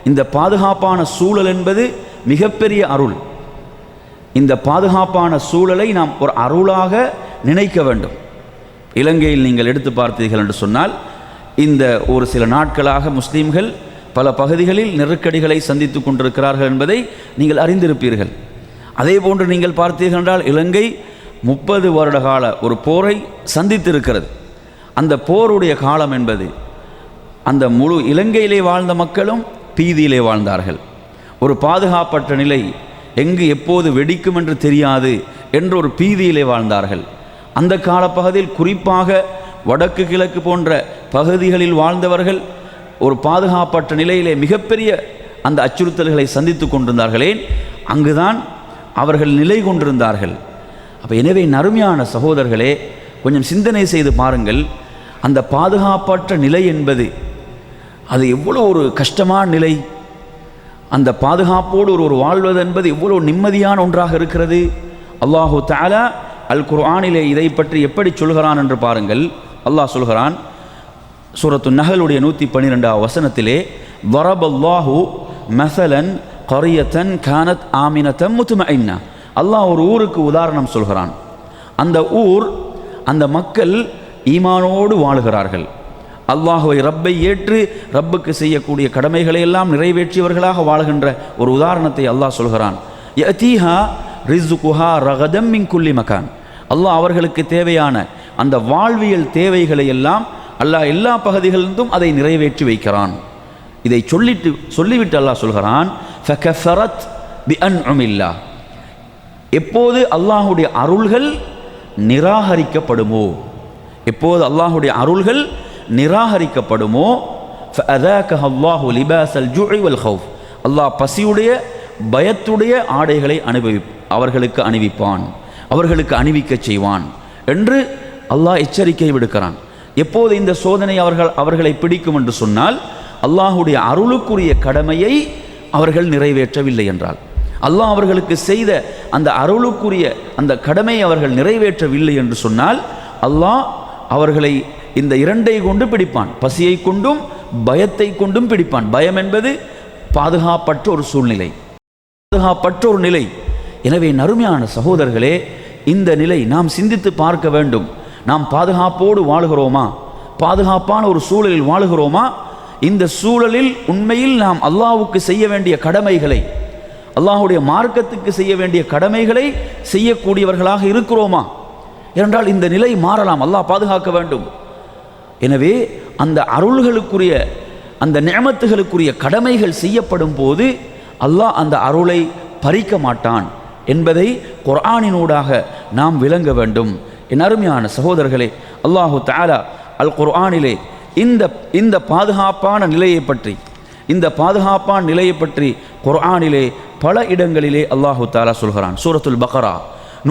இந்த பாதுகாப்பான சூழல் என்பது மிகப்பெரிய அருள். இந்த பாதுகாப்பான சூழலை நாம் ஒரு அருளாக நினைக்க வேண்டும். இலங்கையில் நீங்கள் எடுத்து பார்த்தீர்கள் என்று சொன்னால், இந்த ஒரு சில நாட்களாக முஸ்லீம்கள் பல பகுதிகளில் நெருக்கடிகளை சந்தித்து கொண்டிருக்கிறார்கள் என்பதை நீங்கள் அறிந்திருப்பீர்கள். அதே போன்று நீங்கள் பார்த்தீர்கள் என்றால், இலங்கை 30 வருட கால ஒரு போரை சந்தித்திருக்கிறது. அந்த போருடைய காலம் என்பது அந்த முழு இலங்கையிலே வாழ்ந்த மக்களும் பீதியிலே வாழ்ந்தார்கள். ஒரு பாதுகாப்பற்ற நிலை, எங்கு எப்போது வெடிக்கும் என்று தெரியாது என்ற ஒரு பீதியிலே வாழ்ந்தார்கள். அந்த காலப்பகுதியில் குறிப்பாக வடக்கு கிழக்கு போன்ற பகுதிகளில் வாழ்ந்தவர்கள் ஒரு பாதுகாப்பற்ற நிலையிலே மிகப்பெரிய அந்த அச்சுறுத்தல்களை சந்தித்து கொண்டிருந்தார்களே, அங்குதான் அவர்கள் நிலை கொண்டிருந்தார்கள். அப்போ எனவே நறுமையான சகோதரர்களே, கொஞ்சம் சிந்தனை செய்து பாருங்கள். அந்த பாதுகாப்பற்ற நிலை என்பது அது எவ்வளோ ஒரு கஷ்டமான நிலை. அந்த பாதுகாப்போடு ஒரு வாழ்வது என்பது எவ்வளோ நிம்மதியான ஒன்றாக இருக்கிறது. அல்லாஹு தஆலா அல் குர்ஆனிலே இதை பற்றி எப்படி சொல்கிறான் என்று பாருங்கள். அல்லாஹ் சொல்கிறான் சூரத்து நஹலுடைய 112 வசனத்திலே, வரபல்லாஹு மஸலன் கரியத்தன் கானத் ஆமினத்தன் முத்மஇன்னா. அல்லாஹ் ஒரு ஊருக்கு உதாரணம் சொல்கிறான். அந்த ஊர், அந்த மக்கள் ஈமானோடு வாழுகிறார்கள். அல்லாஹுவை ரப்பை ஏற்று ரப்புக்கு செய்யக்கூடிய கடமைகளை எல்லாம் நிறைவேற்றியவர்களாக வாழ்கின்ற ஒரு உதாரணத்தை அல்லாஹ் சொல்கிறான். யதீஹா ரிஸ்குஹா ரகதம் மின் குல்லி மகான். அல்லாஹ் அவர்களுக்கு தேவையான அந்த வாழ்வியல் தேவைகளை எல்லாம் அல்லாஹ் எல்லா பகுதிகளிலிருந்தும் அதை நிறைவேற்றி வைக்கிறான். இதை சொல்லிவிட்டு அல்லாஹ் சொல்கிறான், ஃபகஃபரத் பிஅன்உமில்லாஹ். எப்போது அல்லாஹுடைய அருள்கள் நிராகரிக்கப்படுமோ, எப்போது அல்லாஹுடைய அருள்கள் நிராகரிக்கப்படுமோ, ஃபஅதாகஹ அல்லாஹு லிபாஸல் ஜுஇ வல் ஹௌஃப். அல்லாஹ் பசியுடைய பயத்துடைய ஆடைகளை அவர்களுக்கு அணிவிப்பான், அவர்களுக்கு அணிவிக்க செய்வான் என்று அல்லாஹ் எச்சரிக்கை விடுக்கிறான். எப்போது இந்த சோதனை அவர்களை பிடிக்கும் என்று சொன்னால், அல்லாஹுடைய அருளுக்குரிய கடமையை அவர்கள் நிறைவேற்றவில்லை என்றால், அல்லாஹ் அவர்களுக்கு செய்த அந்த அருளுக்குரிய அந்த கடமையை அவர்கள் நிறைவேற்றவில்லை என்று சொன்னால், அல்லாஹ் அவர்களை இந்த இரண்டை கொண்டு பிடிப்பான், பசியை கொண்டும் பயத்தை கொண்டும் பிடிப்பான். பயம் என்பது பாதுகாப்பற்ற ஒரு சூழ்நிலை, பாதுகாப்பற்ற ஒரு நிலை. எனவே நறுமையான சகோதரர்களே, இந்த நிலை நாம் சிந்தித்து பார்க்க வேண்டும். நாம் பாதுகாப்போடு வாழுகிறோமா? பாதுகாப்பான ஒரு சூழலில் வாழுகிறோமா? இந்த சூழலில் உண்மையில் நாம் அல்லாஹ்வுக்கு செய்ய வேண்டிய கடமைகளை, அல்லாஹ்வுடைய மார்க்கத்துக்கு செய்ய வேண்டிய கடமைகளை செய்யக்கூடியவர்களாக இருக்கிறோமா? ஏனென்றால் இந்த நிலை மாறலாம், அல்லாஹ் பாதுகாக்க வேண்டும். எனவே அந்த அருள்களுக்குரிய அந்த நிஅமத்துகளுக்குரிய கடமைகள் செய்யப்படும் போது அல்லாஹ் அந்த அருளை பறிக்க மாட்டான் என்பதை குர்ஆனினூடாக நாம் விளங்க வேண்டும். என் அருமையான சகோதரர்களே, அல்லாஹு தஆலா அல் குர்ஆனிலே இந்த பாதுகாப்பான நிலையை பற்றி, இந்த பாதுகாப்பான நிலையை பற்றி குர்ஆனிலே பல இடங்களிலே அல்லாஹு தஆலா சொல்கிறான். சூரத்துல் பக்ரா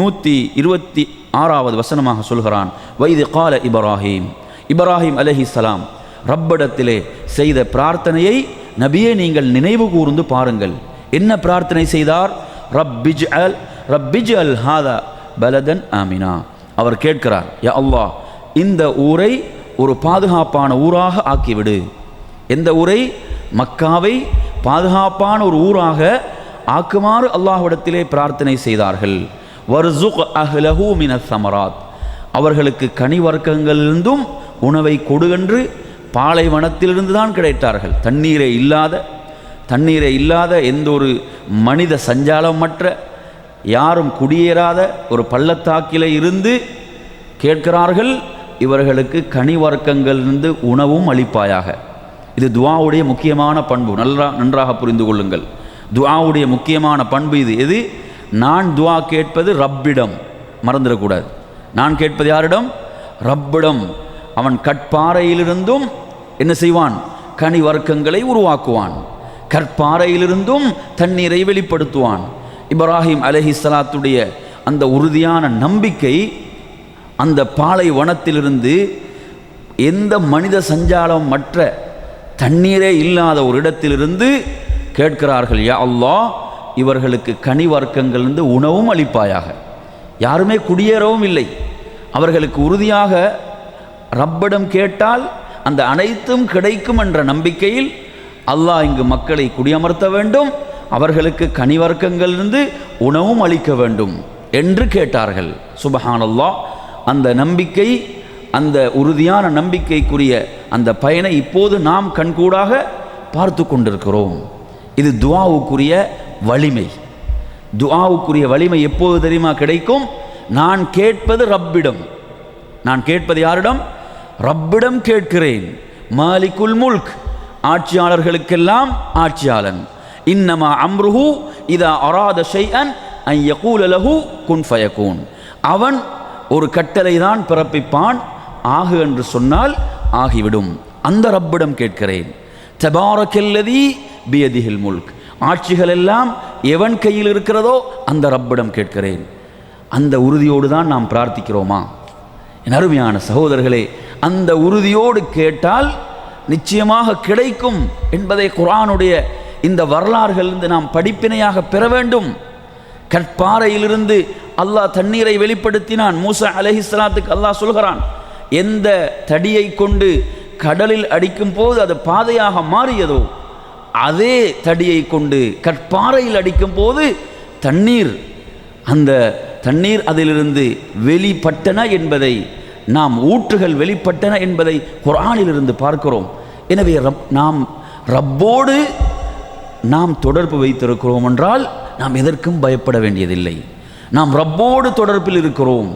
126வது வசனமாக சொல்கிறான், வைது கால இப்ராஹிம் அலைஹிஸ்ஸலாம் ரப்பிடத்திலே செய்த பிரார்த்தனையை நபியே நீங்கள் நினைவு கூர்ந்து பாருங்கள். என்ன பிரார்த்தனை செய்தார்? ரப்பிஜ்அல் ஹாதா பலதன் ஆமினா. அவர் கேட்கிறார், யா அல்லாஹ், இந்த ஊரை ஒரு பாதுகாப்பான ஊராக ஆக்கிவிடு. எந்த ஊரை? மக்காவை பாதுகாப்பான ஒரு ஊராக ஆக்குமாறு அல்லாஹ்விடத்திலே பிரார்த்தனை செய்தார்கள். வர்சுக் அஹ்லஹு மினஸ் ஸமராத். அவர்களுக்கு கனி வர்க்கங்களிலிருந்தும் உணவை கொடு என்று பாலைவனத்திலிருந்து தான் கிடைத்தார்கள். தண்ணீரே இல்லாத எந்த ஒரு மனித சஞ்சாலமற்ற யாரும் குடியேறாத ஒரு பள்ளத்தாக்கிலே இருந்து கேட்கிறார்கள், இவர்களுக்கு கனி வர்க்கங்களிலிருந்து உணவும் அளிப்பாயாக. இது துஆவுடைய முக்கியமான பண்பு. நன்றாக புரிந்து கொள்ளுங்கள். துஆவுடைய முக்கியமான பண்பு இது. எது? நான் துஆ கேட்பது ரப்பிடம், மறந்துடக்கூடாது. நான் கேட்பது யாரிடம்? ரப்பிடம். அவன் கற்பாறையிலிருந்தும் என்ன செய்வான்? கனி வர்க்கங்களை உருவாக்குவான். கற்பாறையிலிருந்தும் தண்ணீரை வெளிப்படுத்துவான். இப்ராஹிம் அலைஹிஸ்ஸலாத்துடைய அந்த உறுதியான நம்பிக்கை, அந்த பாலைவனத்திலிருந்து எந்த மனித சஞ்சாலம் மற்ற தண்ணீரே இல்லாத ஒரு இடத்திலிருந்து கேட்கிறார்கள், யா அல்லாஹ், இவர்களுக்கு கனி வர்க்கங்களிலிருந்து உணவும் அளிப்பாயாக. யாருமே குடியேறவும் இல்லை. அவர்களுக்கு உறுதியாக ரப்பிடம் கேட்டால் அந்த அனைத்தும் கிடைக்கும் என்ற நம்பிக்கையில் அல்லாஹ் இங்கு மக்களை குடியமர்த்த வேண்டும், அவர்களுக்கு கனி வர்க்கங்களிலிருந்து உணவும் அளிக்க வேண்டும் என்று கேட்டார்கள். சுபஹானல்லாஹ். அந்த நம்பிக்கை, அந்த உறுதியான நம்பிக்கைக்குரிய அந்த பயனை இப்போது நாம் கண்கூடாக பார்த்து கொண்டிருக்கிறோம். இது துஆவுக்குரிய வலிமை. துஆவுக்குரிய வலிமை எப்போது தெரியுமா கிடைக்கும்? நான் கேட்பது ரப்பிடம். நான் கேட்பது யாரிடம்? ரப்பிடம் கேட்கிறேன். மாலிகுல் முல்க், ஆட்சியாளர்களுக்கெல்லாம் ஆட்சியாளன். இன்னமா அம்ருஹு இதா அராத ஷைஅன் அன் யகூல லஹு குன் ஃபயகூன். அவன் ஒரு கட்டளை தான் பிறப்பிப்பான், ஆகு என்று சொன்னால் ஆகிவிடும். அந்த ரப்பிடம் கேட்கிறேன். தபாரக்கல்லதி பியதிஹில் முல்க், ஆட்சிகள் எல்லாம் எவன் கையில் இருக்கிறதோ அந்த ரப்பிடம் கேட்கிறேன். அந்த உறுதியோடு தான் நாம் பிரார்த்திக்கிறோமா? என் அருமையான சகோதரர்களே, அந்த உறுதியோடு கேட்டால் நிச்சயமாக கிடைக்கும் என்பதை குர்ஆனுடைய இந்த வரலாறுகளிலிருந்து நாம் படிப்பினையாக பெற வேண்டும். கற்பாறையிலிருந்து அல்லாஹ் தண்ணீரை வெளிப்படுத்தினான். மூசா அலைஹிஸ்ஸலாத்துக்கு அல்லாஹ் சொல்கிறான், எந்த தடியை கொண்டு கடலில் அடிக்கும் போது அது பாதையாக மாறியதோ அதே தடியை கொண்டு கற்பாறையில் அடிக்கும் போது அந்த தண்ணீர் அதிலிருந்து வெளிப்பட்டன என்பதை, நாம் ஊற்றுகள் வெளிப்பட்டன என்பதை குர்ஆனிலிருந்து பார்க்கிறோம். எனவே நாம் ரப்போடு நாம் தொடர்பு வைத்திருக்கிறோம் என்றால் நாம் எதற்கும் பயப்பட வேண்டியதில்லை. நாம் ரப்போடு தொடர்பில் இருக்கிறோம்.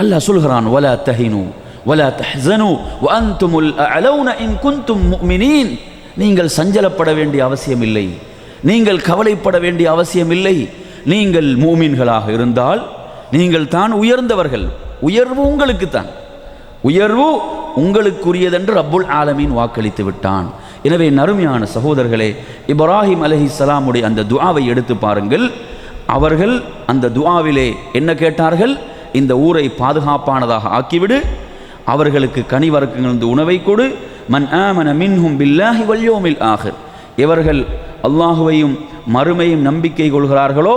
அல்லாஹ் சொல்கிறான், வலா தஹினு வலா தஹ்ஸனு வஅன்துமுல் அஅலௌன இன் குன்தும் முஃமினீன். நீங்கள் சஞ்சலப்பட வேண்டிய அவசியம் இல்லை, நீங்கள் கவலைப்பட வேண்டிய அவசியம் இல்லை. நீங்கள் மூமின்களாக இருந்தால் நீங்கள் தான் உயர்ந்தவர்கள். உயர்வு உங்களுக்குத்தான், உயர்வு உங்களுக்குரியதென்று ரப்புல் ஆலமீன் வாக்களித்து விட்டான். எனவே நறுமையான சகோதரர்களே, இப்ராஹிம் அலைஹிஸ்ஸலாமுடைய அந்த துஆவை எடுத்து பாருங்கள். அவர்கள் அந்த துஆவிலே என்ன கேட்டார்கள்? இந்த ஊரை பாதுகாப்பானதாக ஆக்கிவிடு, அவர்களுக்கு கனிவர்க்கங்கள் உணவை கொடு, மன் ஆமன மின்ஹும் பில்லாஹி வல் யௌமில் ஆகிர். எவர்கள் அல்லாஹுவையும் மறுமையும் நம்பிக்கை கொள்கிறார்களோ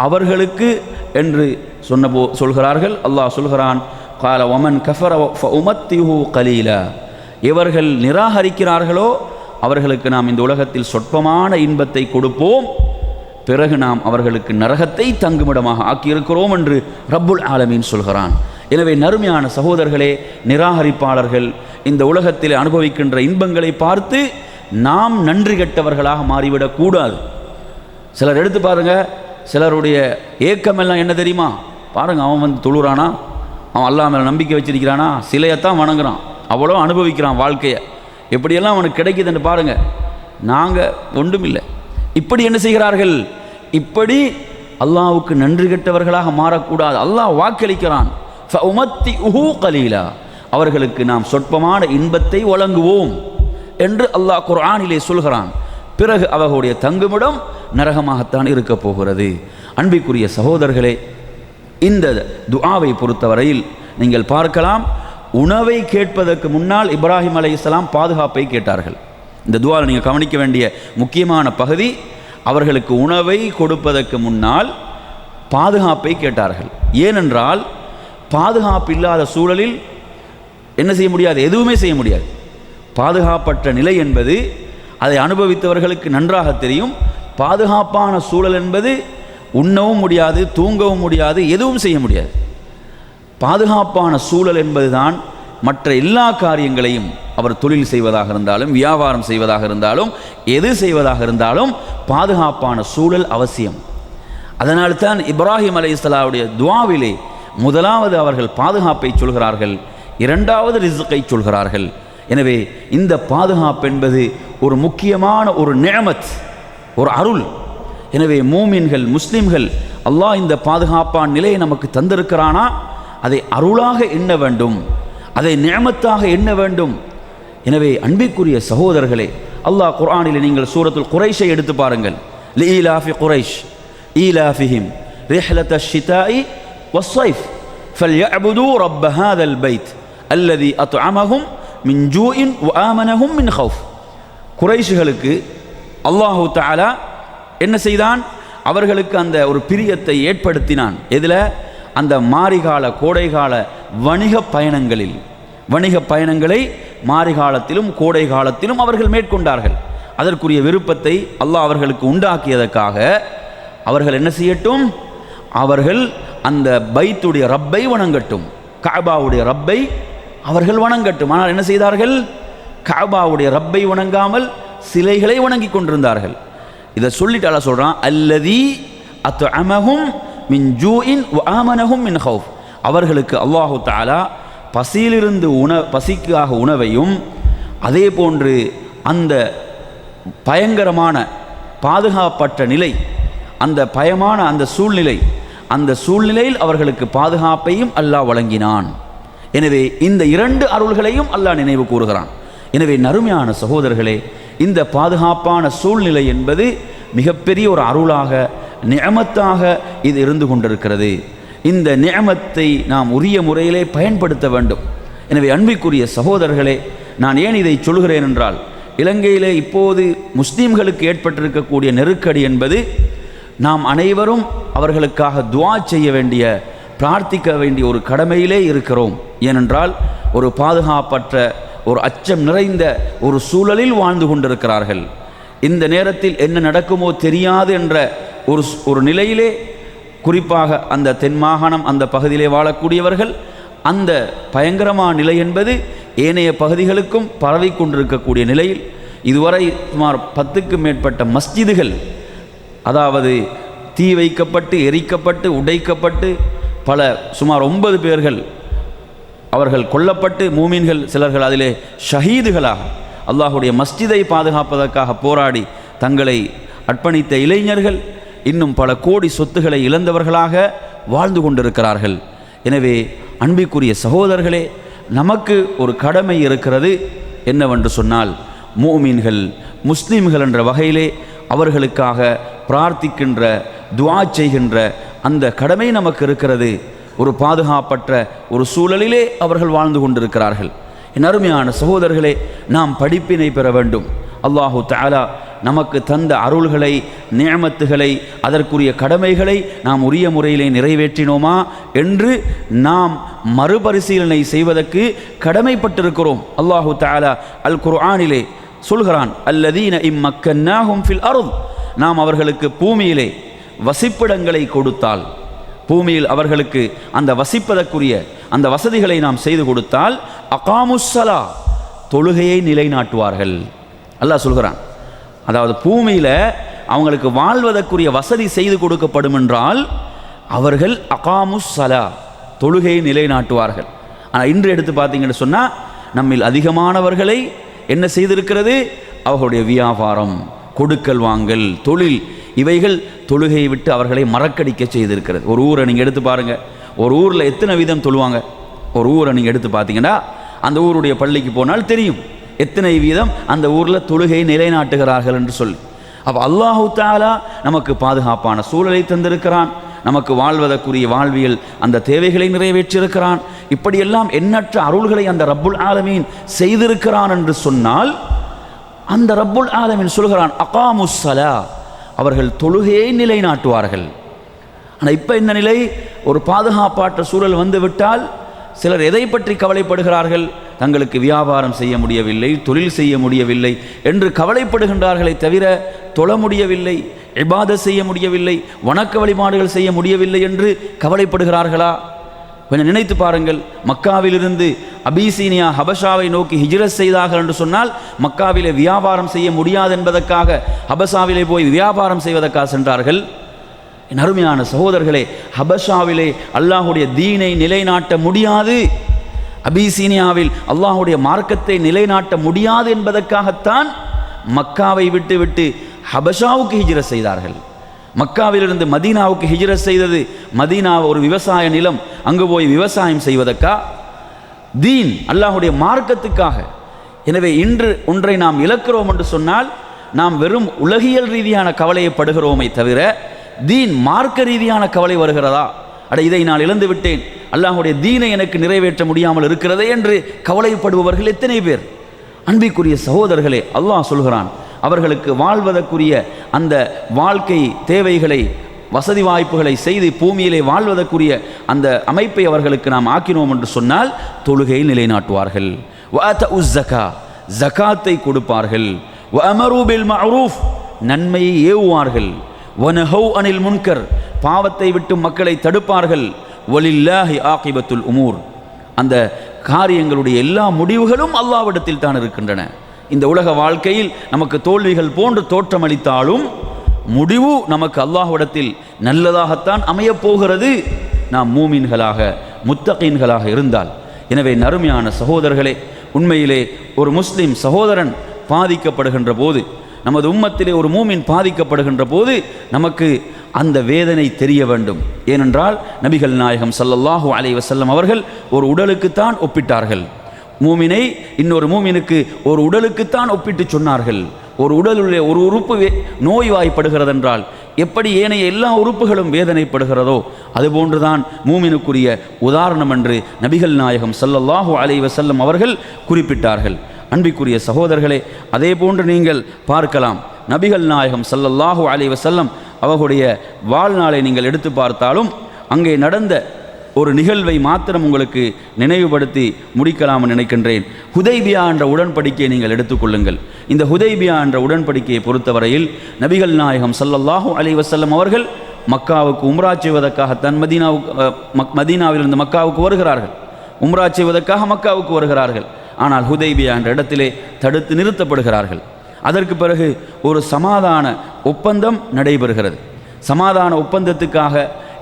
அவர்களுக்கு என்று சொல்கிறார்கள். அல்லாஹ் சொல்கிறான், கால வமன் கஃபர ஃபஉமத்திஹு கலீலா. எவர்கள் நிராகரிக்கிறார்களோ அவர்களுக்கு நாம் இந்த உலகத்தில் சொற்பமான இன்பத்தை கொடுப்போம், பிறகு நாம் அவர்களுக்கு நரகத்தை தங்குமிடமாக ஆக்கியிருக்கிறோம் என்று ரப்புல் ஆலமீன் சொல்கிறான். எனவே நறுமையான சகோதரர்களே, நிராகரிப்பாளர்கள் இந்த உலகத்தில் அனுபவிக்கின்ற இன்பங்களை பார்த்து நாம் நன்றி கெட்டவர்களாக மாறிவிடக்கூடாது. சிலர் எடுத்து பாருங்க, சிலருடைய ஏக்கமெல்லாம் என்ன தெரியுமா? பாருங்க, அவன் வந்து தொழுறானா, அவன் அல்லாஹ் மேலே நம்பிக்கை வச்சிருக்கிறானா, சிலையத்தான் வணங்குறான், அவ்வளோ அனுபவிக்கிறான் வாழ்க்கையை, எப்படியெல்லாம் அவனுக்கு கிடைக்குதுன்னு பாருங்க. நாங்கள் ஒன்றும் இல்லை. இப்படி என்ன செய்கிறார்கள்? இப்படி அல்லாஹ்வுக்கு நன்றி கெட்டவர்களாக மாறக்கூடாது. அல்லாஹ் வாக்களிக்கிறான், ஃபஉமத்திஹு கலீலா, அவர்களுக்கு நாம் சொற்பமான இன்பத்தை வழங்குவோம் என்று அல்லாஹ் குர்ஆனிலே சொல்கிறான். பிறகு அவர்களுடைய தங்குமிடம் நரகமாகத்தான் இருக்க போகிறது. அன்பிற்குரிய சகோதரர்களே, இந்த துஆவை பொறுத்தவரையில் நீங்கள் பார்க்கலாம், உணவை கேட்பதற்கு முன்னால் இப்ராஹிம் அலைஹிஸ்ஸலாம் பாதுகாப்பை கேட்டார்கள். இந்த துஆவில் நீங்கள் கவனிக்க வேண்டிய முக்கியமான பகுதி, அவர்களுக்கு உணவை கொடுப்பதற்கு முன்னால் பாதுகாப்பை கேட்டார்கள். ஏனென்றால் பாதுகாப்பு இல்லாத சூழலில் என்ன செய்ய முடியாது? எதுவுமே செய்ய முடியாது. பாதுகாப்பற்ற நிலை என்பது அதை அனுபவித்தவர்களுக்கு நன்றாக தெரியும். பாதுகாப்பான சூழல் என்பது உண்ணவும் முடியாது, தூங்கவும் முடியாது, எதுவும் செய்ய முடியாது. பாதுகாப்பான சூழல் என்பதுதான் மற்ற எல்லா காரியங்களையும், அவர் தொழில் செய்வதாக இருந்தாலும், வியாபாரம் செய்வதாக இருந்தாலும், எது செய்வதாக இருந்தாலும் பாதுகாப்பான சூழல் அவசியம். அதனால்தான் இப்ராஹிம் அலைஹிஸ்ஸலாமுடைய துஆவிலே முதலாவது அவர்கள் பாதுகாப்பை சொல்கிறார்கள், இரண்டாவது ரிஸ்கை சொல்கிறார்கள். எனவே இந்த பாதுகாப்பு என்பது ஒரு முக்கியமான ஒரு நிஅமத், ஒரு அருள். எனவே மூமின்கள், முஸ்லிம்கள், அல்லாஹ் இந்த பாதுகாப்பான நிலையை நமக்கு தந்திருக்கிறானா, அதை அருளாக எண்ண வேண்டும், அதை நிஅமத்தாக எண்ண வேண்டும். எனவே அன்பிற்குரிய சகோதரர்களே, அல்லாஹ் குர்ஆனில் நீங்கள் சூரத்துல் குரைஷை எடுத்து பாருங்கள். லீலாஃபி குரைஷ் ஈலாஃபிஹிம் ரிஹ்லத்தஷ் ஷிதாஇ வஸ்ஸைஃப் ஃபல்யஅ்புது ரப்ப ஹாதல் பைத் அல்லதி அத்அமஹும் மின் ஜூஇன் வஆமனஹும் மின் கௌஃப். குரைஷுகளுக்கு அல்லாஹு தஆலா என்ன செய்தான்? அவர்களுக்கு அந்த ஒரு பிரியத்தை ஏற்படுத்தினான். எதில்? அந்த மாரிகால கோடைகால வணிக பயணங்களில். வணிக பயணங்களை மாரிகாலத்திலும் கோடை காலத்திலும் அவர்கள் மேற்கொண்டார்கள். அதற்குரிய விருப்பத்தை அல்லாஹ் அவர்களுக்கு உண்டாக்கியதற்காக அவர்கள் என்ன செய்யட்டும்? அவர்கள் அந்த பைத்துடைய ரப்பை வணங்கட்டும், கஅபாவுடைய ரப்பை அவர்கள் வணங்கட்டும். ஆனால் என்ன செய்தார்கள்? கஅபாவுடைய ரப்பை வணங்காமல் சிலைகளை வணங்கி கொண்டிருந்தார்கள். இதை சொல்லிட்டு அல்லாஹ் சொல்றான், அல்லதி அத்அமஹும் மின் ஜூஇன் வஆமனஹும் மின் கௌஃப். அவர்களுக்கு அல்லாஹு தஆலா பசியிலிருந்து பசிக்காக உணவையும், அதே போன்று அந்த பயங்கரமான பாதுகாப்பற்ற நிலை, அந்த பயமான அந்த சூழ்நிலையில் அவர்களுக்கு பாதுகாப்பையும் அல்லாஹ் வழங்கினான். எனவே இந்த 2 அருள்களையும் அல்லாஹ் நினைவு கூறுகிறான். எனவே நறுமையான சகோதரர்களே, இந்த பாதுகாப்பான சூழ்நிலை என்பது மிகப்பெரிய ஒரு அருளாக, நிஅமத்தாக இது இருந்து கொண்டிருக்கிறது. இந்த நிஅமத்தை நாம் உரிய முறையிலே பயன்படுத்த வேண்டும். எனவே அன்பிற்குரிய சகோதரர்களே, நான் ஏன் இதை சொல்கிறேன் என்றால், இலங்கையிலே இப்போது முஸ்லீம்களுக்கு ஏற்பட்டிருக்கக்கூடிய நெருக்கடி என்பது நாம் அனைவரும் அவர்களுக்காக துஆ செய்ய வேண்டிய, பிரார்த்திக்க வேண்டிய ஒரு கடமையிலே இருக்கிறோம். ஏனென்றால் ஒரு பாதுகாப்பற்ற, ஒரு அச்சம் நிறைந்த ஒரு சூழலில் வாழ்ந்து கொண்டிருக்கிறார்கள். இந்த நேரத்தில் என்ன நடக்குமோ தெரியாது என்ற ஒரு நிலையிலே, குறிப்பாக அந்த தென் மாகாணம் அந்த பகுதியிலே வாழக்கூடியவர்கள், அந்த பயங்கரமான நிலை என்பது ஏனைய பகுதிகளுக்கும் பரவி கொண்டிருக்கக்கூடிய நிலையில் இதுவரை சுமார் 10க்கும் மேற்பட்ட மஸ்ஜிதுகள், அதாவது தீ வைக்கப்பட்டு, எரிக்கப்பட்டு, உடைக்கப்பட்டு, சுமார் 9 பேர்கள் அவர்கள் கொல்லப்பட்டு, மூமின்கள் சிலர்கள் அதிலே ஷஹீதுகளாக அல்லாஹுடைய மஸ்ஜிதை பாதுகாப்பதற்காக போராடி தங்களை அர்ப்பணித்த இளைஞர்கள் இன்னும் பல கோடி சொத்துக்களை இழந்தவர்களாக வாழ்ந்து கொண்டிருக்கிறார்கள். எனவே அன்பிற்குரிய சகோதரர்களே, நமக்கு ஒரு கடமை இருக்கிறது. என்னவென்று சொன்னால், மூமின்கள், முஸ்லீம்கள் என்ற வகையிலே அவர்களுக்காக பிரார்த்திக்கின்ற, துஆ செய்கின்ற அந்த கடமை நமக்கு இருக்கிறது. ஒரு பாதுகாப்பற்ற ஒரு சூழலிலே அவர்கள் வாழ்ந்து கொண்டிருக்கிறார்கள். என் அருமையான சகோதரர்களே, நாம் படிப்பினை பெற வேண்டும். அல்லாஹு தஆலா நமக்கு தந்த அருள்களை, நிஅமத்துகளை, அதற்குரிய கடமைகளை நாம் உரிய முறையிலே நிறைவேற்றினோமா என்று நாம் மறுபரிசீலனை செய்வதற்கு கடமைப்பட்டிருக்கிறோம். அல்லாஹு தஆலா அல் குர்ஆனிலே சொல்கிறான், அல்லதீன இம்மக்கன்னாஹும் ஃபில் அர்த், நாம் அவர்களுக்கு பூமியிலே வசிப்பிடங்களை கொடுத்தால், பூமியில் அவர்களுக்கு அந்த வசிப்பதற்குரிய அந்த வசதிகளை நாம் செய்து கொடுத்தால், அகாமுஸ்ஸலா, தொழுகையை நிலைநாட்டுவார்கள். அல்லாஹ் சொல்கிறான், அதாவது பூமியில் அவங்களுக்கு வாழ்வதற்குரிய வசதி செய்து கொடுக்கப்படும் என்றால் அவர்கள் அகாமுஸ்ஸலா, தொழுகையை நிலைநாட்டுவார்கள். ஆனால் இன்று எடுத்து பார்த்தீங்கன்னு சொன்னால், நம்மில் அதிகமானவர்களை என்ன செய்திருக்கிறது? அவர்களுடைய வியாபாரம், கொடுக்கல் வாங்கல், தொழில், இவைகள் தொழுகையை விட்டு அவர்களை மறக்கடிக்க செய்திருக்கிறது. ஒரு ஊரை நீங்கள் எடுத்து பாருங்கள், ஒரு ஊரில் எத்தனை வீதம் தொழுவாங்க? ஒரு ஊரை நீங்கள் எடுத்து பார்த்தீங்கன்னா அந்த ஊருடைய பள்ளிக்கு போனால் தெரியும் எத்தனை வீதம் அந்த ஊரில் தொழுகையை நிலைநாட்டுகிறார்கள் என்று சொல்லி. அப்போ அல்லாஹு தஆலா நமக்கு பாதுகாப்பான சூழலை தந்திருக்கிறான், நமக்கு வாழ்வதற்குரிய வாழ்வியல் அந்த தேவைகளை நிறைவேற்றியிருக்கிறான். இப்படியெல்லாம் எண்ணற்ற அருள்களை அந்த ரப்புல் ஆலமீன் செய்திருக்கிறான் என்று சொன்னால், அந்த ரப்புல் ஆலமீன் சொல்கிறான், அகாமுஸ்ஸலா, அவர்கள் தொழுகையை நிலைநாட்டுவார்கள். ஆனால் இப்போ இந்த நிலை, ஒரு பாதுகாப்பாற்ற சூழல் வந்துவிட்டால் சிலர் எதை பற்றி கவலைப்படுகிறார்கள்? தங்களுக்கு வியாபாரம் செய்ய முடியவில்லை, தொழில் செய்ய முடியவில்லை என்று கவலைப்படுகின்றார்களே தவிர, தொழ முடியவில்லை, இபாதத் செய்ய முடியவில்லை, வணக்க வழிபாடுகள் செய்ய முடியவில்லை என்று கவலைப்படுகிறார்களா? கொஞ்சம் நினைத்து பாருங்கள். மக்காவிலிருந்து அபிசீனியா, ஹபஷாவை நோக்கி ஹிஜ்ரத் செய்தார்கள் என்று சொன்னால், மக்காவிலே வியாபாரம் செய்ய முடியாது என்பதற்காக ஹபஷாவிலே போய் வியாபாரம் செய்வதற்காக சென்றார்கள். என் அருமையான சகோதரர்களே, ஹபஷாவிலே அல்லாஹுடைய தீனை நிலைநாட்ட முடியாது, அபிசீனியாவில் அல்லாஹுடைய மார்க்கத்தை நிலைநாட்ட முடியாது என்பதற்காகத்தான் மக்காவை விட்டு ஹபஷாவுக்கு ஹிஜ்ரத் செய்தார்கள். மக்காவிலிருந்து மதீனாவுக்கு ஹிஜ்ரத் செய்தது, மதீனா ஒரு விவசாய நிலம், அங்கு போய் விவசாயம் செய்வதற்கா? தீன், அல்லாஹுடைய மார்க்கத்துக்காக. எனவே இன்று ஒன்றை நாம் இழக்கிறோம் என்று சொன்னால், நாம் வெறும் உலகியல் ரீதியான கவலையப்படுகிறோமே தவிர, தீன், மார்க்க ரீதியான கவலை வருகிறதா? அட, இதை நான் இழந்து விட்டேன், அல்லாஹுடைய தீனை எனக்கு நிறைவேற்ற முடியாமல் இருக்கிறதே என்று கவலைப்படுபவர்கள் எத்தனை பேர்? அன்பிற்குரிய சகோதரர்களே, அல்லாஹ் சொல்கிறான், அவர்களுக்கு வாழ்வதற்குரிய அந்த வாழ்க்கை தேவைகளை, வசதி வாய்ப்புகளை செய்து பூமியிலே வாழ்வதற்குரிய அந்த அமைப்பை அவர்களுக்கு நாம் ஆக்கினோம் என்று சொன்னால், தொழுகையை நிலைநாட்டுவார்கள். ஜகாத்தை கொடுப்பார்கள். நன்மையை ஏவுவார்கள். அனில் முன்கர், பாவத்தை விட்டு மக்களை தடுப்பார்கள். வலில்லாஹி ஆகிபத்துல் உமூர், அந்த காரியங்களுடைய எல்லா முடிவுகளும் அல்லாஹ்விடத்தில் தான் இருக்கின்றன. இந்த உலக வாழ்க்கையில் நமக்கு தோல்விகள் போன்று தோற்றமளித்தாலும் முடிவு நமக்கு அல்லாஹ்விடத்தில் நல்லதாகத்தான் அமையப்போகிறது, நாம் மூமின்களாக, முத்தகீன்களாக இருந்தால். எனவே நறுமையான சகோதரர்களே, உண்மையிலே ஒரு முஸ்லிம் சகோதரன் பாதிக்கப்படுகின்ற போது, நமது உம்மத்திலே ஒரு மூமின் பாதிக்கப்படுகின்ற போது நமக்கு அந்த வேதனை தெரிய வேண்டும். ஏனென்றால் நபிகள் நாயகம் ஸல்லல்லாஹு அலைஹி வஸல்லம் அவர்கள் ஒரு உடலுக்குத்தான் ஒப்பிட்டார்கள். மூமினை இன்னொரு மூமினுக்கு ஒரு உடலுக்குத்தான் ஒப்பிட்டு சொன்னார்கள். ஒரு உடலுடைய ஒரு உறுப்பு நோய்வாய்ப்படுகிறதென்றால் எப்படி ஏனைய எல்லா உறுப்புகளும் வேதனைப்படுகிறதோ அதுபோன்றுதான் மூமினுக்குரிய உதாரணம் என்று நபிகள் நாயகம் ஸல்லல்லாஹு அலைஹி வஸல்லம் அவர்கள் குறிப்பிட்டார்கள். அன்பிற்குரிய சகோதரர்களே, அதே போன்று நீங்கள் பார்க்கலாம், நபிகள் நாயகம் ஸல்லல்லாஹு அலைஹி வஸல்லம் அவர்களுடைய வாழ்நாளை நீங்கள் எடுத்து பார்த்தாலும் அங்கே நடந்த ஒரு நிகழ்வை மாத்திரம் உங்களுக்கு நினைவுபடுத்தி முடிக்கலாம் நினைக்கின்றேன். ஹுதைபியா என்ற உடன்படிக்கையை நீங்கள் எடுத்துக்கொள்ளுங்கள். இந்த ஹுதைபியா என்ற உடன்படிக்கையை பொறுத்தவரையில் நபிகள் நாயகம் ஸல்லல்லாஹு அலைஹி வஸல்லம் அவர்கள் மக்காவுக்கு உம்ரா செய்வதற்காக மதீனாவிலிருந்து மக்காவுக்கு வருகிறார்கள். உம்ரா செய்வதற்காக மக்காவுக்கு வருகிறார்கள். ஆனால் ஹுதைபியா என்ற இடத்திலே தடுத்து நிறுத்தப்படுகிறார்கள். அதற்கு பிறகு ஒரு சமாதான ஒப்பந்தம் நடைபெறுகிறது. சமாதான ஒப்பந்தத்துக்காக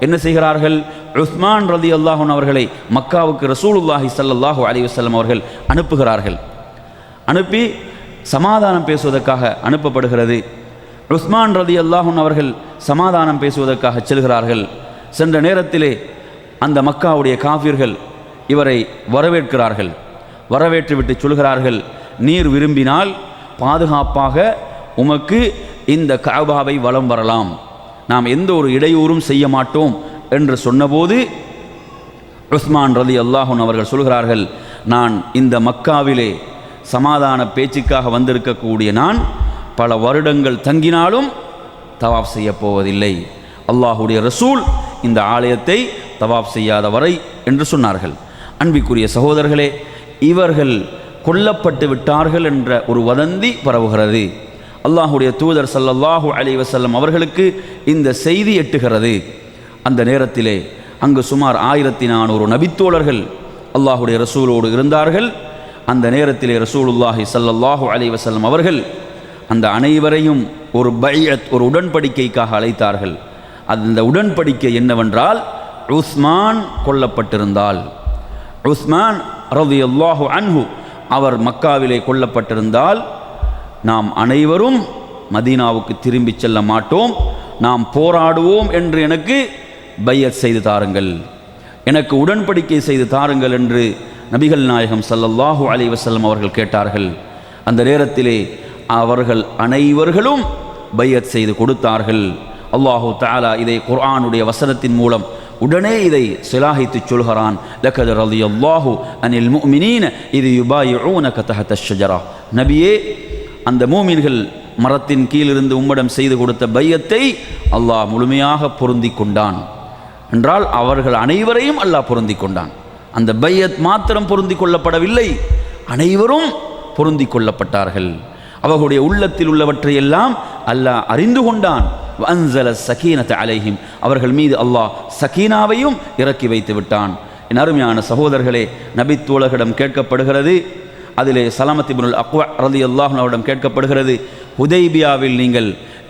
என்ன செய்கிறார்கள்? உஸ்மான் ரலியல்லாஹு அன்ஹு அவர்களை மக்காவுக்கு ரசூலுல்லாஹி ஸல்லல்லாஹு அலைஹி வஸல்லம் அவர்கள் அனுப்புகிறார்கள். அனுப்பி சமாதானம் பேசுவதற்காக அனுப்பப்படுகிறது. உஸ்மான் ரலியல்லாஹு அன்ஹு அவர்கள் சமாதானம் பேசுவதற்காக செல்கிறார்கள். சென்ற நேரத்திலே அந்த மக்காவுடைய காஃபிர்கள் இவரை வரவேற்கிறார்கள். வரவேற்று விட்டு சொல்கிறார்கள், நீர் விரும்பினால் பாதுகாப்பாக உமக்கு இந்த கஅபாவை வலம் வரலாம், நாம் எந்த ஒரு இடையூறும் செய்ய மாட்டோம் என்று சொன்னபோது உஸ்மான் ரலியல்லாஹு அன்ஹு அவர்கள் சொல்கிறார்கள், நான் இந்த மக்காவிலே சமாதான பேச்சுக்காக வந்திருக்கக்கூடிய நான் பல வருடங்கள் தங்கினாலும் தவாப் செய்ய போவதில்லை. அல்லாஹுடைய ரசூல் இந்த ஆலயத்தை தவாப் செய்யாத வரை என்று சொன்னார்கள். அன்பிற்குரிய சகோதரர்களே, இவர்கள் கொல்லப்பட்டு விட்டார்கள் என்ற ஒரு வதந்தி பரவுகிறது. அல்லாஹுடைய தூதர் ஸல்லல்லாஹு அலைஹி வஸல்லம் அவர்களுக்கு இந்த செய்தி எட்டுகிறது. அந்த நேரத்திலே அங்கு சுமார் 1400 நபித்தோழர்கள் அல்லாஹுடைய ரசூலோடு இருந்தார்கள். அந்த நேரத்திலே ரசூலுல்லாஹி ஸல்லல்லாஹு அலைஹி வஸல்லம் அவர்கள் அந்த அனைவரையும் ஒரு பைஅத், ஒரு உடன்படிக்கைக்காக அழைத்தார்கள். அந்த உடன்படிக்கை என்னவென்றால், உஸ்மான் கொல்லப்பட்டிருந்தால், உஸ்மான் ரலியல்லாஹு அன்ஹு அவர் மக்காவிலே கொல்லப்பட்டிருந்தால் நாம் அனைவரும் மதீனாவுக்கு திரும்பி செல்ல மாட்டோம், நாம் போராடுவோம் என்று எனக்கு பையத் செய்து தாருங்கள், எனக்கு உடன்படிக்கை செய்து தாருங்கள் என்று நபிகள் நாயகம் ஸல்லல்லாஹு அலைஹி வஸல்லம் அவர்கள் கேட்டார்கள். அந்த நேரத்திலே அவர்கள் அனைவர்களும் பையத் செய்து கொடுத்தார்கள். அல்லாஹு தஆலா இதை குர்ஆனுடைய வசனத்தின் மூலம் உடனே இதை சிலாகித்து சொல்கிறான். லகத் ரலியல்லாஹு அனில் முஃமினீன இத் யுபாயிஊனக தஹத ஷஜரா. நபியே, அந்த மூமின்கள் மரத்தின் கீழிருந்து உம்மிடம் செய்து கொடுத்த பையத்தை அல்லாஹ் முழுமையாக பொருந்தி கொண்டான் என்றால் அவர்கள் அனைவரையும் அல்லாஹ் பொருந்தி கொண்டான். அந்த பையத் மாத்திரம் பொருந்தி கொள்ளப்படவில்லை, அனைவரும் பொருந்தி கொள்ளப்பட்டார்கள். அவர்களுடைய உள்ளத்தில் உள்ளவற்றையெல்லாம் அல்லாஹ் அறிந்து கொண்டான். வஅன்ஸல ஸகீனத அலைஹிம், அவர்கள் மீது அல்லாஹ் சகீனாவையும் இறக்கி வைத்து விட்டான். என் அருமையான சகோதரர்களே, நபித்தோழர்களிடம் கேட்கப்படுகிறது, அதிலே ஸலமத் இப்னுல் அக்வா ரலியல்லாஹு அன்ஹு அவரிடம் கேட்கப்படுகிறது, ஹுதைபியாவில் நீங்கள்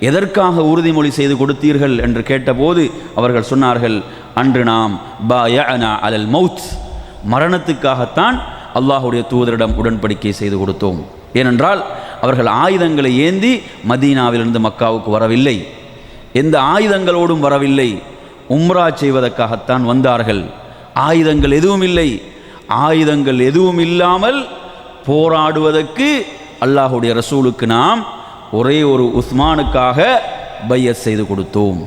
எதற்காக உறுதிமொழி செய்து கொடுத்தீர்கள் என்று கேட்டபோது அவர்கள் சொன்னார்கள், அன்று நாம் பாயஅனா அலல் மௌத், மரணத்துக்காகத்தான் அல்லாஹுடைய தூதரிடம் உடன்படிக்கை செய்து கொடுத்தோம். ஏனென்றால் அவர்கள் ஆயுதங்களை ஏந்தி மதீனாவிலிருந்து மக்காவுக்கு வரவில்லை, எந்த ஆயுதங்களோடும் வரவில்லை, உம்ரா செய்வதற்காகத்தான் வந்தார்கள். ஆயுதங்கள் எதுவும் இல்லை. ஆயுதங்கள் எதுவும் இல்லாமல் போராடுவதற்கு அல்லாஹுடைய ரசூலுக்கு நாம் ஒரே ஒரு உஸ்மானுக்காக பையத் செய்து கொடுத்தோம்.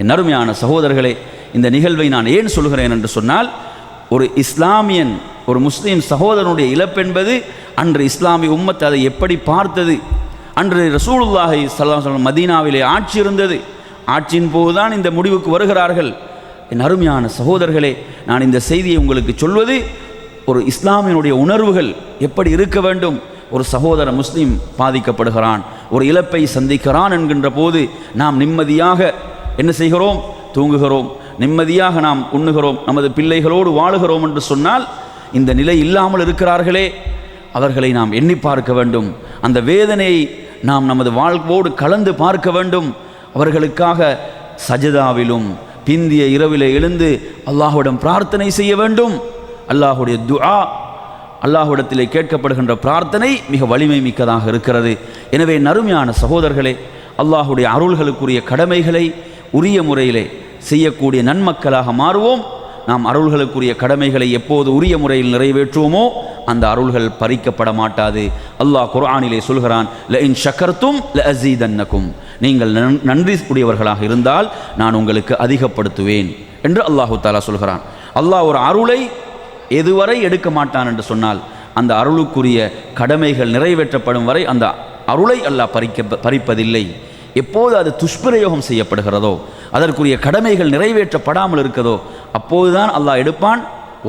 என் அருமையான சகோதரர்களே, இந்த நிகழ்வை நான் ஏன் சொல்கிறேன் என்று சொன்னால், ஒரு இஸ்லாமியன், ஒரு முஸ்லீம் சகோதரனுடைய இழப்பென்பது அன்று இஸ்லாமிய உம்மத் அதை எப்படி பார்த்தது. அன்று ரசூலுல்லாஹி ஸல்லல்லாஹு அலைஹி வஸல்லம் மதீனாவிலே ஆட்சி இருந்தது. ஆட்சியின் போதுதான் இந்த முடிவுக்கு வருகிறார்கள். என் அருமையான சகோதரர்களே, நான் இந்த செய்தியை உங்களுக்கு சொல்வது, ஒரு இஸ்லாமியனுடைய உணர்வுகள் எப்படி இருக்க வேண்டும். ஒரு சகோதர முஸ்லீம் பாதிக்கப்படுகிறான், ஒரு இழப்பை சந்திக்கிறான் என்கின்ற போது நாம் நிம்மதியாக என்ன செய்கிறோம்? தூங்குகிறோம், நிம்மதியாக நாம் உண்ணுகிறோம், நமது பிள்ளைகளோடு வாழுகிறோம் என்று சொன்னால், இந்த நிலை இல்லாமல் இருக்கிறார்களே, அவர்களை நாம் எண்ணி பார்க்க வேண்டும். அந்த வேதனையை நாம் நமது வாழ்வோடு கலந்து பார்க்க வேண்டும். அவர்களுக்காக சஜதாவிலும் பிந்திய இரவிலே எழுந்து அல்லாஹ்விடம் பிரார்த்தனை செய்ய வேண்டும். அல்லாஹுடைய துஆ அல்லாஹ்விடத்திலே கேட்கப்படுகின்ற பிரார்த்தனை மிக வலிமை மிக்கதாக இருக்கிறது. எனவே நறுமையான சகோதரர்களே, அல்லாஹுடைய அருள்களுக்குரிய கடமைகளை உரிய முறையிலே செய்யக்கூடிய நன்மக்களாக மாறுவோம். நாம் அருள்களுக்குரிய கடமைகளை எப்போது உரிய முறையில் நிறைவேற்றுவோமோ அந்த அருள்கள் பறிக்கப்பட மாட்டாது. அல்லாஹ் குர்ஆனிலே சொல்கிறான், லஇன் ஷக்கர்தும் லஅஸீதன்னகும், நீங்கள் நன்றி உடையவர்களாக இருந்தால் நான் உங்களுக்கு அதிகப்படுத்துவேன் என்று அல்லாஹு தஆலா சொல்கிறான். அல்லாஹ் ஒரு அருளை எதுவரை எடுக்க மாட்டான் என்று சொன்னால், அந்த அருளுக்குரிய கடமைகள் நிறைவேற்றப்படும் வரை அந்த அருளை அல்லாஹ் பறிப்பதில்லை. எப்போது அது துஷ்பிரயோகம் செய்யப்படுகிறதோ, அதற்குரிய கடமைகள் நிறைவேற்றப்படாமல் இருக்கிறதோ, அப்போதுதான் அல்லாஹ் எடுப்பான்.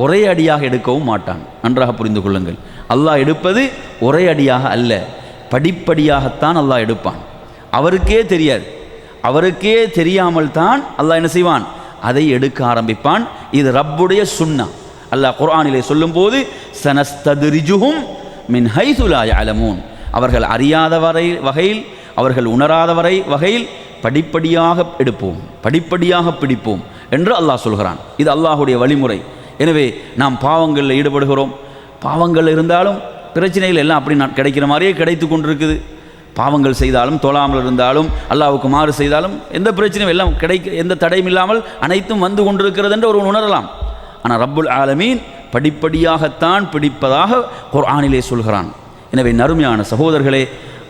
ஒரே அடியாக எடுக்கவும் மாட்டான். நன்றாக புரிந்து கொள்ளுங்கள். அல்லாஹ் எடுப்பது ஒரே அடியாக அல்ல, படிப்படியாகத்தான் அல்லாஹ் எடுப்பான். அவருக்கே தெரியாது, அவருக்கே தெரியாமல் தான் அல்லாஹ் என்ன செய்வான், அதை எடுக்க ஆரம்பிப்பான். இது ரப்புடைய சுன்னா. அல்லாஹ் குர்ஆனிலே சொல்லும்போது, சனஸ்தத்ரிஜுஹும் மின் ஹைது லா யஅலமூன், அவர்கள் அறியாத வகையில், அவர்கள் உணராத வகையில் படிப்படியாக எடுப்போம், படிப்படியாக பிடிப்போம் என்று அல்லாஹ் சொல்கிறான். இது அல்லாஹுடைய வழிமுறை. எனவே நாம் பாவங்களில் ஈடுபடுகிறோம். பாவங்கள் இருந்தாலும் பிரச்சனைகள் எல்லாம் அப்படி கிடைக்கிற மாதிரியே கிடைத்து கொண்டிருக்குது. பாவங்கள் செய்தாலும், தொழாமல் இருந்தாலும், அல்லாஹ்வுக்கு மாறு செய்தாலும் எந்த பிரச்சனையும் எல்லாம் எந்த தடையும் இல்லாமல் அனைத்தும் வந்து கொண்டிருக்கிறது என்று ஒருவன் உணரலாம். ஆனால் ரப்புல் ஆலமீன் படிப்படியாகத்தான் பிடிப்பதாக குர்ஆனிலே சொல்கிறான். எனவே நறுமையான சகோதரர்களே,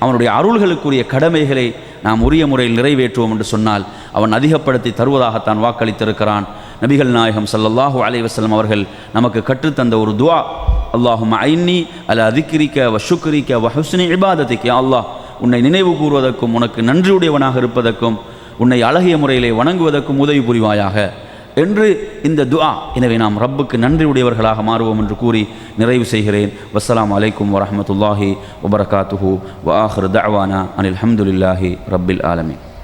அவனுடைய அருள்களுக்குரிய கடமைகளை நாம் உரிய முறையில் நிறைவேற்றுவோம் என்று சொன்னால் அவன் அதிகப்படுத்தி தருவதாகத்தான் வாக்களித்திருக்கிறான். நபிகள் நாயகம் ஸல்லல்லாஹு அலைஹி வஸல்லம் அவர்கள் நமக்கு கற்றுத்தந்த ஒரு துஆ, அல்லாஹும்ம ஐன்னி அலா திக்ரிக வ ஷுக்ரிக வ ஹுஸ்னி இபாதத்திக, யா அல்லாஹ், உன்னை நினைவு கூறுவதற்கும் உனக்கு நன்றியுடையவனாக இருப்பதற்கும் உன்னை அழகிய முறையிலே வணங்குவதற்கும் உதவி புரிவாயாக என்று இந்த துஆ. எனவே நாம் ரப்புக்கு நன்றி உடையவர்களாக மாறுவோம் என்று கூறி நிறைவு செய்கிறேன். வஸ்ஸலாமு அலைக்கும் வரஹ்மத்துல்லாஹி வபரகாத்துஹு வ ஆகிரு தஅவானா அனில் ஹம்துலில்லாஹி ரப்பில் ஆலமீன்.